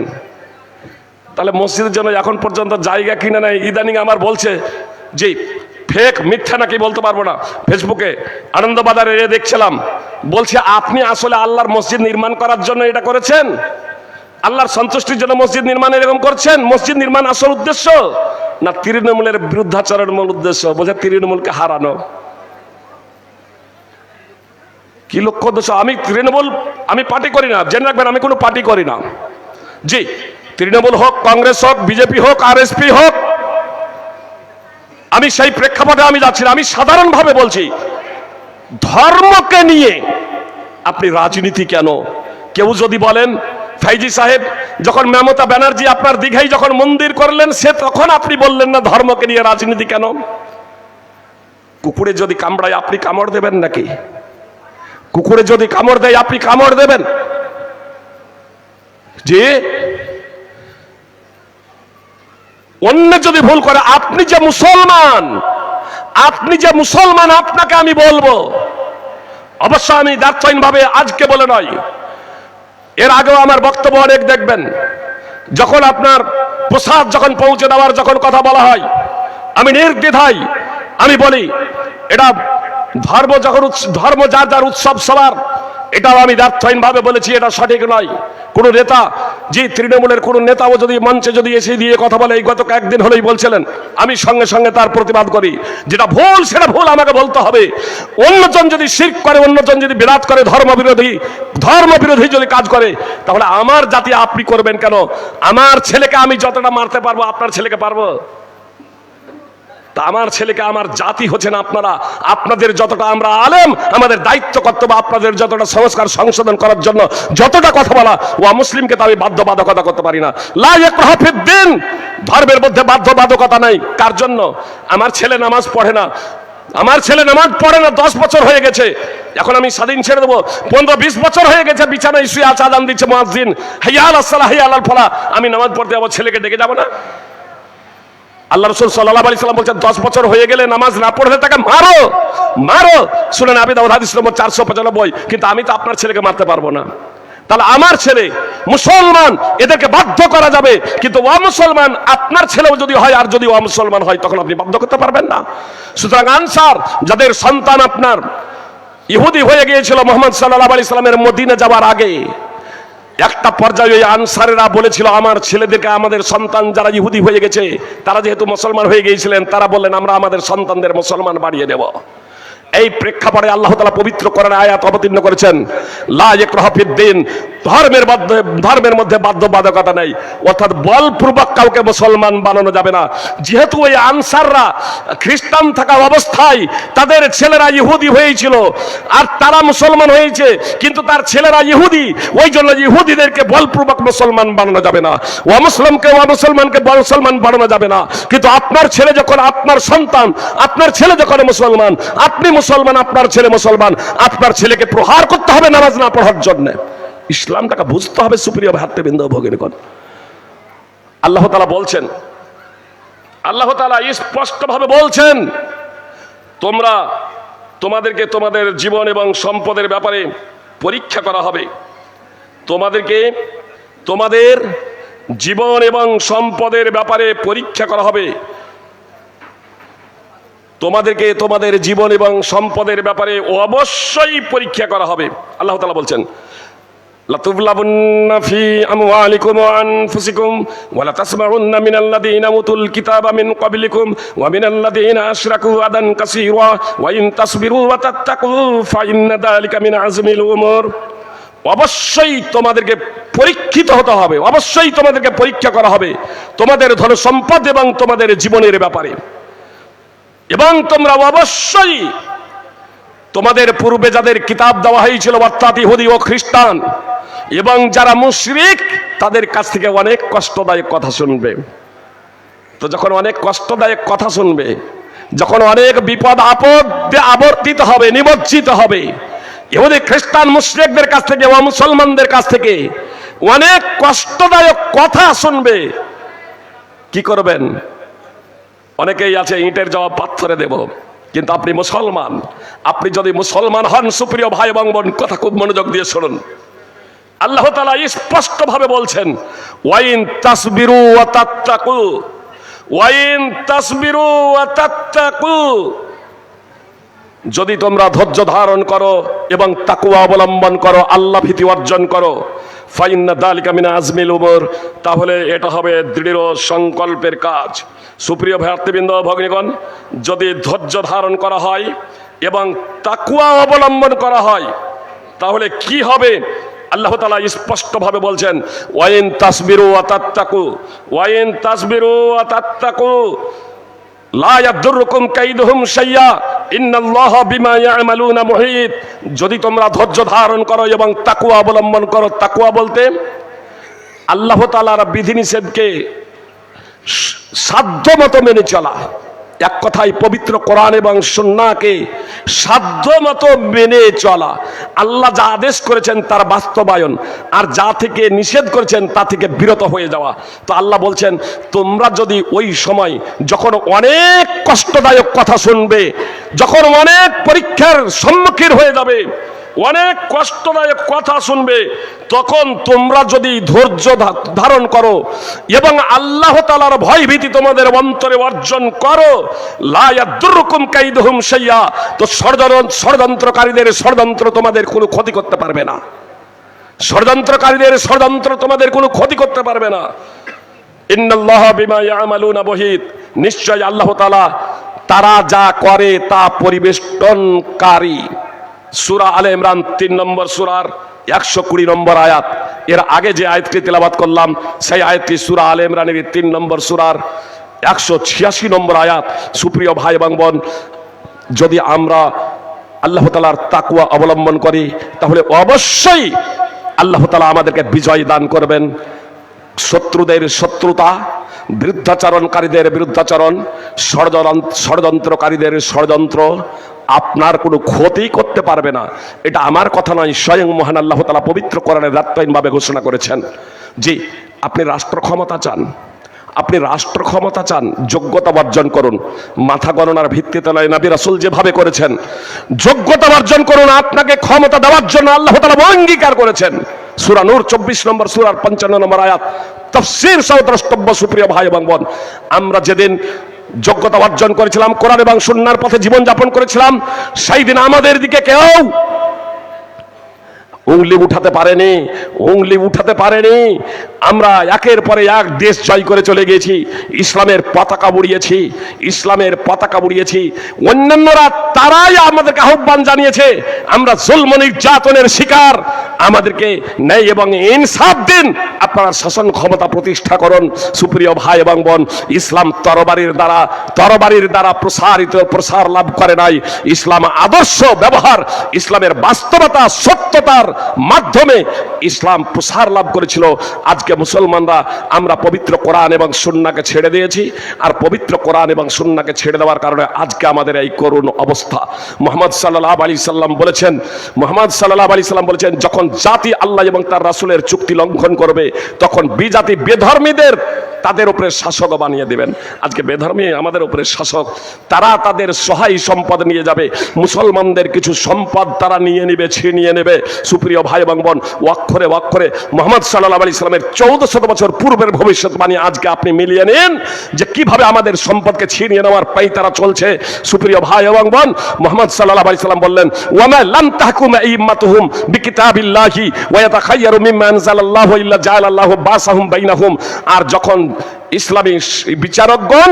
তাহলে মসজিদের জন্য এখন পর্যন্ত জায়গা কিনে নেয়। ইদানিং আমার বলছে যে ফেক, মিথ্যা নাকি বলতে পারবো না, ফেসবুকে আনন্দবাজারে দেখছিলাম, বলছে আপনি আসলে আল্লাহর মসজিদ নির্মাণ করার জন্য এটা করেছেন, আল্লাহর সন্তুষ্টির জন্য মসজিদ নির্মাণ এরকম করছেন। মসজিদ নির্মাণ আসল উদ্দেশ্য না তৃণমূলের বিরুদ্ধাচরণ মূল উদ্দেশ্য? বোঝা তৃণমূলকে হারানো। কি লক্ষ্য উদ্দেশ্য? আমি তৃণমূল, আমি পার্টি করি না, জেনে রাখবেন, আমি কোনো পার্টি করি না। জি, তৃণমূল হোক, কংগ্রেস হোক, বিজেপি হোক, আরএসপি হোক, আমি সেই প্রেক্ষাপটে আমি যাচ্ছি না। আমি সাধারণভাবে বলছি, ধর্মকে নিয়ে আপনি রাজনীতি কেন? কেউ যদি বলেন ফাইজি সাহেব, যখন মমতা ব্যানার্জি আপনার দীঘায় যখন মন্দির করলেন, সে তখন আপনি বললেন না ধর্মকে নিয়ে রাজনীতি কেন? কুকুরে যদি কামড়ায় আপনি কামড় দেবেন নাকি? কুকুরে যদি কামড় দেয় আপনি কামড় দেবেন? যে অন্য যদি ভুল করে, আপনি যে মুসলমান, আপনি যে মুসলমান, আপনাকে আমি বলবো, অবশ্য আমি দার্থহীন ভাবে আজকে বলে নয়, এর আগেও আমার বক্তব্য অনেক দেখবেন, যখন আপনার প্রসাদ যখন পৌঁছে দেওয়ার যখন কথা বলা হয়, আমি নির্দ্বিধায় আমি বলি, এটা ধর্ম যখন ধর্ম যার যার উৎসব সবার, এটাও আমি দার্থহীন ভাবে বলেছি, এটা সঠিক নয়। কোন নেতা, যে তৃণমূলের কোন নেতাও যদি মঞ্চে যদি এসে দিয়ে কথা বলে, এই গত কয়েকদিন হলেই বলছিলেন, আমি সঙ্গে সঙ্গে তার প্রতিবাদ করি। যেটা ভুল সেটা ভুল আমাকে বলতে হবে। অন্যজন যদি শিরক করে, অন্যজন যদি বিরাট করে, ধর্মবিরোধী যদি কাজ করে, তাহলে আমার জাতি আপনি করবেন কেন? আমার ছেলেকে আমি যতটা মারতে পারবো, আপনার ছেলেকে পারবো? তা আমার ছেলেকে, আমার জাতি হচ্ছেন আপনারা। আপনাদের যতটা আমরা আলেম, আমাদের দায়িত্ব কর্তব্য আপনাদের যতটা সংস্কার সংশোধন করার জন্য যতটা কথা বলা, ও মুসলিমকে তো আমি বাধ্যবাধকতা করতে পারি না। লা ইয়াকরাহু ফিদ্দিন, ধর্মের মধ্যে বাধ্যবাধকতা নাই। কার জন্য? আমার ছেলে নামাজ পড়ে না, আমার ছেলে নামাজ পড়ে না, 10 বছর হয়ে গেছে, এখন আমি স্বাধীন ছেড়ে দেবো? 15-20 বছর হয়ে গেছে বিছানায় শুয়ে আছে, আযান দিচ্ছে মুয়াজ্জিন, হাইয়া আলাস সালাহ, হাইয়া আলাল ফালাহ, আমি নামাজ পড়তে যাবো, ছেলেকে ডেকে যাবো না? আল্লাহ রাসূল সাল্লাল্লাহু আলাইহি সাল্লাম বলেছেন, 10 বছর হয়ে গেলে নামাজ না পড়লে তাকে মারো, মারো। শুনেন আবি দাউদ হাদিস নম্বর 495। কিন্তু আমি তো আপনার ছেলেকে মারতে পারবো না। তাহলে আমার ছেলে মুসলমান, এদেরকে বাধ্য করা যাবে, কিন্তু অমুসলমান আপনার ছেলেও যদি হয়, আর যদি অমুসলমান হয়, তখন আপনি বাধ্য করতে পারবেন না। সুতরাং আনসার যাদের সন্তান আপনার ইহুদি হয়ে গিয়েছিল মুহাম্মদ সাল্লাল্লাহু আলাইহি সাল্লামের মদিনা যাওয়ার আগে, একটা পর্যায়ে ওই আনসারেরা বলেছিল, আমার ছেলেদেরকে, আমাদের সন্তান যারা ইহুদি হয়ে গেছে, তারা যেহেতু মুসলমান হয়ে গিয়েছিলেন, তারা বললেন আমরা আমাদের সন্তানদের মুসলমান বানিয়ে দেব। এই প্রেক্ষাপটে আল্লাহ তাআলা পবিত্র কোরআনে আয়াত অবতীর্ণ করেছেন, লা ইকরাহা ফিদ্দিন, ধর্মের মধ্যে বাধ্যবাধকতা নেই, অর্থাৎ বলপূর্বক কাউকে মুসলমান বানানো যাবে না। যেহেতু ওই আনসাররা খ্রিস্টান থাকা অবস্থায় তাদের ছেলেরা ইহুদি হয়েছিল, আর তারা মুসলমান হয়েছে, কিন্তু তার ছেলেরা ইহুদি, ওই জন্য ইহুদিদেরকে বলপূর্বক মুসলমান বানানো যাবে না, অমুসলিমকে মুসলমান বানানো যাবে না। কিন্তু আপনার ছেলে যখন, আপনার সন্তান, আপনার ছেলে যখন মুসলমান, আপনি মুসলমান, আপনার ছেলে মুসলমান, আপনার ছেলেকে প্রহার করতে হবে নামাজ না পড়ার জন্য। ইসলামটাকে বুঝতে হবে সুপ্রিয় ভাতৃবৃন্দ, ভগিনীগণ। আল্লাহ তাআলা বলছেন, আল্লাহ তাআলা স্পষ্টভাবে বলছেন, তোমাদেরকে তোমাদের জীবন এবং সম্পদের ব্যাপারে পরীক্ষা করা হবে। তোমাদেরকে তোমাদের জীবন এবং সম্পদের ব্যাপারে পরীক্ষা করা হবে। তোমাদেরকে তোমাদের জীবন এবং সম্পদের ব্যাপারে অবশ্যই পরীক্ষা করা হবে। আল্লাহ তাআলা বলছেন, লাতুবলাবুন্না ফি আমওয়ালিকুম ওয়া আনফুসিকুম ওয়া লাতাসমাউন্না মিনাল্লাযীনা উতুল কিতাবা মিন ক্বাবলিকুম ওয়া মিনাল্লাযীনা আশরাকু আদান কাসীরা ওয়া ইন তাসবিরু ওয়া তাত্তাকু ফাইন্না যালিকা মিন আযমিল উমুর। অবশ্যই তোমাদেরকে পরীক্ষিত হতে হবে, অবশ্যই তোমাদেরকে পরীক্ষা করা হবে তোমাদের ধন সম্পদ এবং তোমাদের জীবনের ব্যাপারে। এবং তোমরা অবশ্যই তোমাদের পূর্বে যাদের কিতাব দেওয়া হয়েছিল, অর্থাৎ ইহুদি ও খ্রিস্টান এবং যারা মুশরিক, তাদের কাছ থেকে অনেক কষ্টদায়ক কথা শুনবে। তো যখন অনেক কষ্টদায়ক কথা শুনবে, যখন অনেক বিপদ আপদে আবর্তিত হবে, নিমজ্জিত হবে, ইহুদি খ্রিস্টান মুশরিকদের কাছ থেকে ও মুসলমানদের কাছ থেকে অনেক কষ্টদায়ক কথা শুনবে, কি করবেন? অনেকেই আছে ইটের জবাব পাথরে দেব, কিন্তু আপনি মুসলমান, আপনি যদি মুসলমান হন, সুপ্রিয় ভাই এবং বোন, কথা খুব মনোযোগ দিয়ে শুনুন। আল্লাহ তাআলা স্পষ্টভাবে বলছেন, ওয়াইন তাসবিরু ওয়া তাত্তাকু, ওয়াইন তাসবিরু ওয়া তাত্তাকু, যদি তোমরা ধৈর্য ধারণ করো এবং তাকওয়া অবলম্বন করো, আল্লাহ ভীতি অর্জন করো, ফাইন্না যালিকা মিন আযমিল উমুর, তাহলে এটা হবে দৃঢ় সংকল্পের কাজ। সুপ্রিয় ভাতৃবৃন্দ, ভগ্নীগণ, যদি ধৈর্য ধারণ করা হয় এবং তাকওয়া অবলম্বন করা হয়, তাহলে কি হবে? আল্লাহ তাআলা স্পষ্টভাবে বলছেন, ওয়াইন তাসবিরু ওয়া তাত্তাকু, ওয়াইন তাসবিরু ওয়া তাত্তাকু লা ইয়াদুররুকুম কাইদুহুম শাইয়া ইন্নাল্লাহা বিমা ইয়ামালুনা মুহিত। যদি তোমরা ধৈর্য ধারণ করো এবং তাকওয়া অবলম্বন করো, তাকওয়া বলতে আল্লাহ তাআলার বিধিনিষেধকে সাধ্যমতো মেনে চলা, এক কথায় পবিত্র কোরআন এবং সুন্নাহকে সাধ্যমতো মেনে চলা, আল্লাহ যা আদেশ করেছেন তার বাস্তবায়ন, আর যা থেকে নিষেধ করেছেন তা থেকে বিরত হয়ে যাওয়া। তো আল্লাহ বলছেন, তোমরা যদি ওই সময় যখন অনেক কষ্টদায়ক কথা শুনবে, যখন অনেক পরীক্ষার সম্মুখীন হয়ে যাবে, অনেক কষ্টদায়ক কথা শুনবে, তখন তোমরা যদি ধৈর্য ধারণ করো এবং আল্লাহ তাআলার ভয় ভীতি তোমাদের অন্তরে অর্জন করো, লা ইয়াদুররুকুম কাইদুহুম শাইয়া, তো ষড়যন্ত্রকারীদের ষড়যন্ত্র তোমাদের কোনো ক্ষতি করতে পারবে না, ষড়যন্ত্রকারীদের ষড়যন্ত্র তোমাদের কোনো ক্ষতি করতে পারবে না। ইন্নাল্লাহা বিমা ইয়ামালুনা মুহিত, নিশ্চয় আল্লাহ তাআলা তারা যা করে তা পরিবেষ্টনকারী। সূরা আলে ইমরান 3 নম্বর সূরার 120 নম্বর আয়াত। এর আগে যে আয়াতটি তেলাওয়াত করলাম, সেই আয়াতটি সূরা আলে ইমরানের 3 নম্বর সূরার 186 নম্বর আয়াত। সুপ্রিয় ভাই এবং বোন, যদি আমরা আল্লাহ তাআলার তাকওয়া অবলম্বন করি, তাহলে অবশ্যই আল্লাহ তাআলা আমাদেরকে বিজয় দান করবেন। শত্রুদের শত্রুতা, বিরুদ্ধাচরণকারীদের বিরুদ্ধাচরণ, ষড়যন্ত্রকারীদের ষড়যন্ত্র আপনার কোনো ক্ষতি করতে পারবে না। এটা আমার কথা নয়, স্বয়ং মহান আল্লাহ তাআলা পবিত্র কোরআনে দায়িত্বহীনভাবে ঘোষণা করেছেন। জি, আপনি রাষ্ট্র ক্ষমতা চান, আপনি রাষ্ট্র ক্ষমতা চান, যোগ্যতা অর্জন করুন। মাথা গণনার ভিত্তিতে নয়, নবী রাসূল যেভাবে করেছেন, যোগ্যতা অর্জন করুন। আপনাকে ক্ষমতা দেওয়ার জন্য আল্লাহ তাআলা অঙ্গীকার করেছেন। সূরা নূর 24 নম্বর সূরার 55 নম্বর আয়াত, তাফসীর সহ দ্রষ্টব্য। সুপ্রিয় ভাই এবং বোন, আমরা যেদিন যোগ্যতা অর্জন করেছিলাম, কোরআন এবং সুন্নাহর পথে জীবন যাপন করেছিলাম, সেই দিন আমাদের দিকে কেউ উংলি উঠাতে পারেনি, উংলি উঠাতে পারেনি। আমরা একের পরে এক দেশ জয় করে চলে গিয়েছি, ইসলামের পতাকা উড়িয়েছি, ইসলামের পতাকা উড়িয়েছি। অন্যান্যরা তারাই আমাদেরকে আহ্বান জানিয়েছে, আমরা জুলম নির্যাতনের শিকার, আমাদেরকে ন্যায় এবং ইনসাফ দিন, আপনারা শাসন ক্ষমতা প্রতিষ্ঠা করুন। সুপ্রিয় ভাই এবং বোন, ইসলাম তরবারির দ্বারা প্রসার লাভ করে নাই। ইসলাম আদর্শ ব্যবহার, ইসলামের বাস্তবতা সত্যতার মাধ্যমে ইসলাম প্রসার লাভ করেছিল। আজকে মুসলমানরা আমরা পবিত্র কোরআন এবং সুন্নাহকে ছেড়ে দিয়েছি, আর পবিত্র কোরআন এবং সুন্নাহকে ছেড়ে দেওয়ার কারণে আজকে আমাদের এই করুণ অবস্থা। মুহাম্মদ সাল্লাল্লাহু আলাইহি সাল্লাম বলেছেন, যখন জাতি আল্লাহ এবং তার রাসূলের চুক্তি লঙ্ঘন করবে, তখন বিজাতি বেধর্মীদের তাদের উপরে শাসক বানিয়ে দিবেন। আজকে বেধর্মী আমাদের উপরে শাসক, তারা তাদের সহায় সম্পদ নিয়ে যাবে, মুসলমানদের কিছু সম্পদ তারা নিয়ে নেবে, ছিনিয়ে নেবে। সুপ্রিয় ভাই এবং বোন, অক্ষরে অক্ষরে মুহাম্মদ সাল্লাল্লাহু আলাইহি সাল্লামের 1400 বছর পূর্বের ভবিষ্যৎবাণী আজকে আপনি মিলিয়ে নিন যে কিভাবে আমাদের সম্পদকে ছিনিয়ে নেওয়ার পাইতারা চলছে। সুপ্রিয় ভাই এবং বোন, মুহাম্মদ সাল্লাল্লাহু আলাইহি সাল্লাম বললেন, ওয়ামা লাম তাহকুম আইম্মাতুহুম বিকিতাবিল্লাহি ওয়া ইয়াতাখায়্যারু মিম্মা আনজালাল্লাহু ইল্লা জাআলাল্লাহু বাসাহুম বাইনাহুম। আর যখন ইসলামী বিচারকগণ,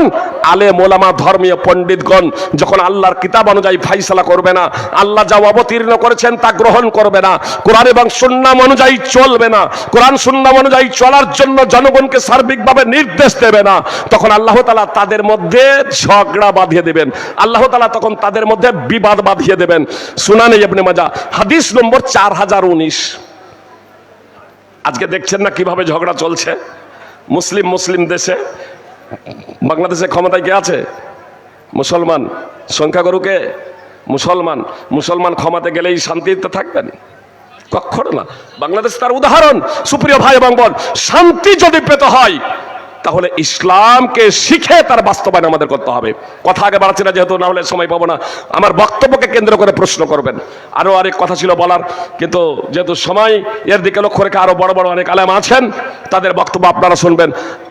আলেম ওলামা, ধর্মীয় পণ্ডিতগণ যখন আল্লাহর কিতাব অনুযায়ী ফাইসালা করবে না, আল্লাহ যা অবতীর্ণ করেছেন তা গ্রহণ করবে না, কোরআন এবং সুন্নাহ অনুযায়ী চলবে না, কোরআন সুন্নাহ অনুযায়ী চলার জন্য জনগণকে সার্বিকভাবে নির্দেশ দেবে না, তখন আল্লাহ তাআলা তাদের মধ্যে ঝগড়া বাঁধিয়ে দেবেন, আল্লাহ তাআলা তখন তাদের মধ্যে বিবাদ বাঁধিয়ে দেবেন। সুনানে ইবনে মাজাহ হাদিস নম্বর 4019। আজকে দেখছেন না কিভাবে ঝগড়া চলছে মুসলিম দেশে। বাংলাদেশে ক্ষমতায় কে আছে? মুসলমান। সংখ্যাগুরুকে মুসলমান ক্ষমতায় গেলেই শান্তিতে থাকবেন? কখনো না। বাংলাদেশ তার উদাহরণ। সুপ্রিয় ভাই এবং বোন, শান্তি যদি পেতে হয় তাহলে ইসলামকে শিখে তার বাস্তবায়ন আমাদের করতে হবে। কথা আগে বাড়াচ্ছি না, যেহেতু না হলে সময় পাবো না। আমার বক্তব্যকে কেন্দ্র করে প্রশ্ন করবেন। আরো অনেক কথা ছিল বলার, কিন্তু যেহেতু সময় এর দিকে লক্ষ্য রেখে আরো বড় বড় অনেক আলেম আছেন, তাদের বক্তব্য আপনারা শুনবেন।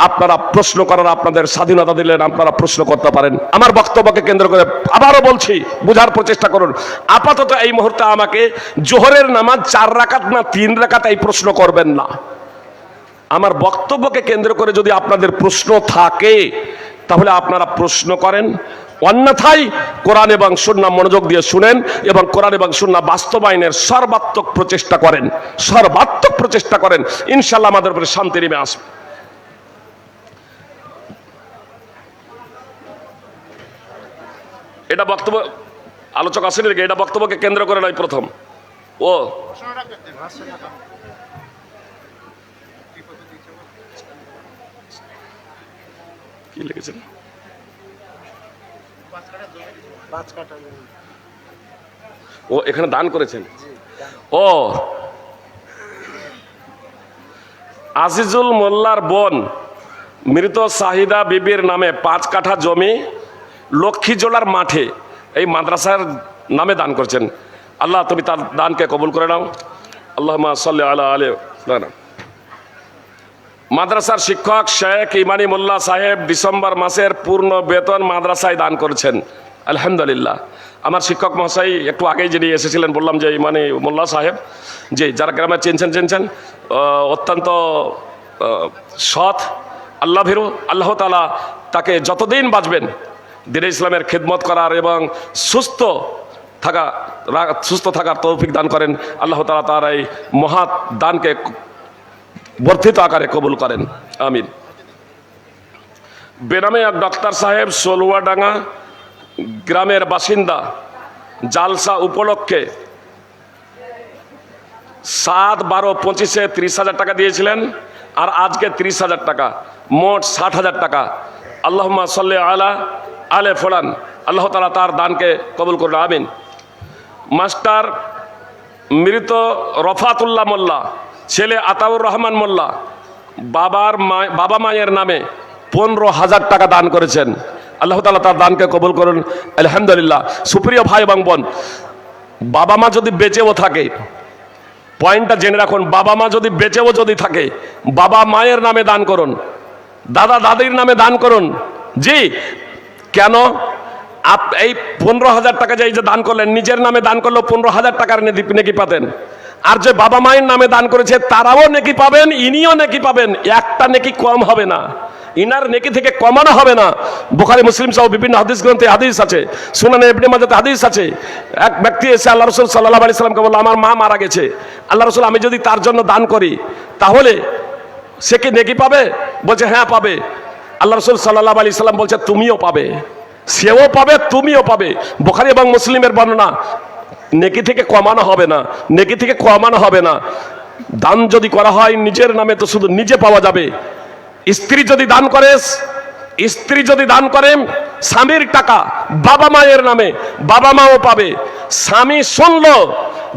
আপনারা প্রশ্ন করার আপনাদের স্বাধীনতা দিলেন, আপনারা প্রশ্ন করতে পারেন। আমার বক্তব্যকে কেন্দ্র করে আবারও বলছি, বুঝার প্রচেষ্টা করুন। আপাতত এই মুহূর্তে আমাকে জোহরের নামাজ 4 রাকাত না 3 রাকাত এই প্রশ্ন করবেন না। আমার বক্তব্যকে কেন্দ্র করে যদি আপনাদের প্রশ্ন থাকে তাহলে আপনারা প্রশ্ন করেন, অন্যথায় কোরআন এবং সুন্নাহ মনোযোগ দিয়ে শুনেন এবং কোরআন এবং সুন্নাহ বাস্তবায়নের সর্বাত্মক প্রচেষ্টা করেন। ইনশাআল্লাহ আমাদের উপরে শান্তি নেমে আসবে। এটা বক্তব্য আলোচক আসেনি দেখে, এটা বক্তব্যকে কেন্দ্র করে নয়। প্রথম কি লিখেছেন? ও এখানে দান করেছেন। ও আজিজুল মোল্লার বোন মৃত সাহিদা বিবির নামে 5 কাঠা জমি লক্ষ্মীজোলার মাঠে এই মাদ্রাসার নামে দান করছেন। আল্লাহ তুমি তার দানকে কবুল করে নাও। আল্লাহুম্মা সাল্লি আলা আলি ফুলানা। মাদ্রাসার শিক্ষক শেখ ইমানি মোল্লা সাহেব ডিসেম্বর মাসের পূর্ণ বেতন মাদ্রাসায় দান করেছেন। আলহামদুলিল্লাহ। আমার শিক্ষক মহাশয় একটু আগেই যিনি এসেছিলেন, বললাম যে ইমানি মোল্লা সাহেব, যে যারা গ্রামে চিনছেন, অত্যন্ত সৎ, আল্লাহ ভীরু। আল্লাহ তাআলা তাকে যতদিন বাঁচবেন দ্বীনে ইসলামের খিদমত করার এবং সুস্থ থাকার তৌফিক দান করেন। আল্লাহ তাআলা তার এই মহৎ দানকে বর্ধিত আকারে কবুল করেন, আমিন। বেনামে এক ডক্টর সাহেব সলুয়াডাঙ্গা গ্রামের বাসিন্দা জালসা উপলক্ষে 7-12-25-এ 30,000 টাকা দিয়েছিলেন, আর আজকে 30,000 টাকা, মোট 60,000 টাকা। আল্লাহুম্মা সাল্লি আলা আলে ফুলান। আল্লাহ তাআলা তার দানকে কবুল করুন, আমিন। মাস্টার মৃত রফাতুল্লাহ মোল্লা, ছেলে আতাউর রহমান মোল্লা বাবা মায়ের নামে 15,000 টাকা দান করেছেন। আল্লাহ তাআলা তার দানকে কবুল করুন, আলহামদুলিল্লাহ। সুপ্রিয় ভাই এবং বোন, বাবা মা যদি বেঁচেও থাকে, পয়েন্টটা জেনে রাখুন, বাবা মা যদি বেঁচেও থাকে, বাবা মায়ের নামে দান করুন, দাদা দাদির নামে দান করুন। জি, কেন? এই 15,000 টাকা যে দান করলেন, নিজের নামে দান করলেও 15,000 টাকার নেকি পাতেন। আর যে বাবা মায়ের নামে দান করেছে তারাও নেকি পাবেন, ইনিও নেকি পাবেন, একটা নেকি কম হবে না, ইনার নেকি থেকে কমানো হবে না। বুখারী মুসলিম সহ বিভিন্ন হাদিস গ্রন্থে হাদিস আছে, সুনানে ইবনে মাজাতে হাদিস আছে। এক ব্যক্তি এসে আল্লাহ রাসূল সাল্লাল্লাহু আলাইহি সাল্লামকে বলল, আমার মা মারা গেছে, আল্লাহ রাসূল আমি যদি তার জন্য দান করি তাহলে সে কি নেকি পাবে? বলছে হ্যাঁ পাবে। আল্লাহ রাসূল সাল্লাল্লাহু আলাইহি সাল্লাম বলছে তুমিও পাবে, সেও পাবে, তুমিও পাবে। বুখারী এবং মুসলিমের বর্ণনা। নেকি থেকে কমানো হবে না, নেকি থেকে কমানো হবে না। দান যদি করা হয় নিজের নামে তো শুধু নিজে পাওয়া যাবে। স্ত্রী যদি দান করে, স্ত্রী যদি দান করে স্বামীর টাকা বাবা মায়ের নামে, বাবা মাও পাবে। স্বামী শুনলো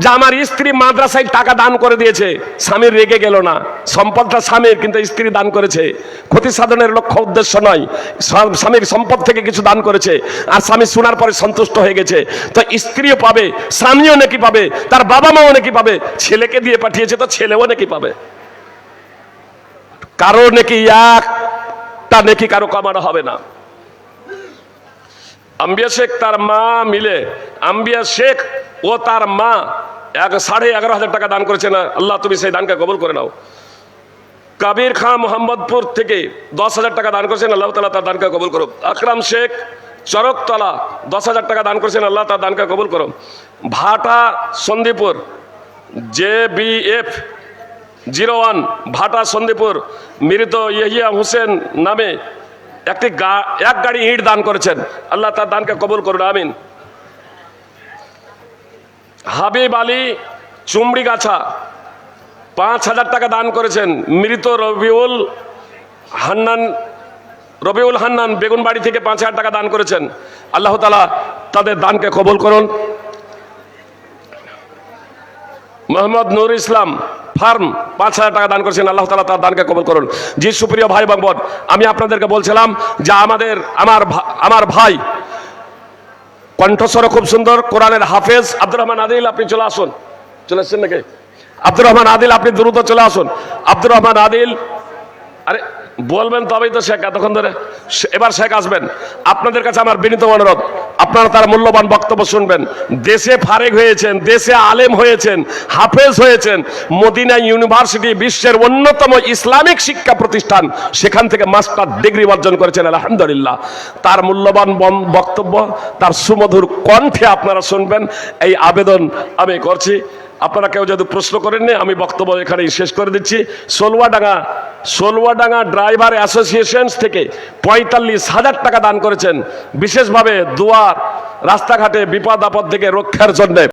যে আমার স্ত্রী মাদ্রাসায় টাকা দান করে দিয়েছে, স্বামীর রেগে গেল না, সম্পদটা স্বামীর কিন্তু স্ত্রী দান করেছে, ক্ষতি সাধনের লক্ষ্য উদ্দেশ্য নয়, স্বামীর সম্পদ থেকে কিছু দান করেছে, আর স্বামী শোনার পরে সন্তুষ্ট হয়ে গেছে। তো স্ত্রীও পাবে, স্বামীও নাকি পাবে, তার বাবা মাও নাকি পাবে, ছেলেকে দিয়ে পাঠিয়েছে তো ছেলেও নাকি পাবে। কারো নাকি একটা নেকি কারো কমানো হবে না। আম্বিয়া শেখ তার মা মিলে, আম্বিয়া শেখ ও তার মা 11,500 টাকা দান করেছে না, আল্লাহ তুমি সেই দানকে কবুল করে নাও। কাবির খান মোহাম্মদপুর থেকে 10,000 টাকা দান করেছেন, আল্লাহ তাআলা তার দানকে কবুল করো। আকরাম শেখ চরকতলা 10,000 টাকা দান করেছেন, আল্লাহ তার দানকে কবুল করো। ভাটা সন্দীপুর JBF 01 ভাটা সন্দীপুর মৃত ইহিয়া হোসেন নামে এক গাড়ি ইট দান করেছেন, আল্লাহ তার দানকে কবুল করুন, আমিন। হাবিব আলী চুমড়িগাছা 5,000 টাকা দান করেছেন, মৃত রবিউল হান্নান বেগুনবাড়ি থেকে 5,000 টাকা দান করেছেন, আল্লাহ তাআলা তাদের দানকে কবুল করুন। মোহাম্মদ নুর ইসলাম ফার্ম 5,000 টাকা দান করেছেন, আল্লাহ তাআলা তার দানকে কবুল করুন। জি সুপ্রিয় ভাই এবং বোন, আমি আপনাদেরকে বলছিলাম যে আমার ভাই কণ্ঠস্বর খুব সুন্দর, কোরআনের হাফেজ আব্দুর রহমান আদিল, আপনি চলে আসুন। চলে এসছেন নাকি? আব্দুর রহমান আদিল, আপনি দ্রুত চলে আসুন। আব্দুর রহমান আদিল, আরে বলবেন তবেই তো শেখ, এতক্ষণ ধরে এবার শেখ আসবেন। আপনাদের কাছে আমার বিনীত অনুরোধ, আপনারা তার মূল্যবান বক্তব্য শুনবেন। দেশে ফারেক হয়েছেন, দেশে আলেম হয়েছেন, হাফেজ হয়েছেন, মদিনা ইউনিভার্সিটি বিশ্বের অন্যতম ইসলামিক শিক্ষা প্রতিষ্ঠান, সেখান থেকে মাস্টার ডিগ্রি অর্জন করেছেন, আলহামদুলিল্লাহ। তার মূল্যবান বক্তব্য তার সুমধুর কণ্ঠে আপনারা শুনবেন, এই আবেদন আমি করছি। আপনারা কেউ যদি প্রশ্ন করেননি, আমি বক্তব্য এখানেই শেষ করে দিচ্ছি। সোলুয়াডাঙ্গা ড্রাইভার অ্যাসোসিয়েশন থেকে 45,000 টাকা দান করেছেন, বিশেষভাবে দুয়ার রাস্তাঘাটে বিপদ আপদ থেকে রক্ষার জন্য।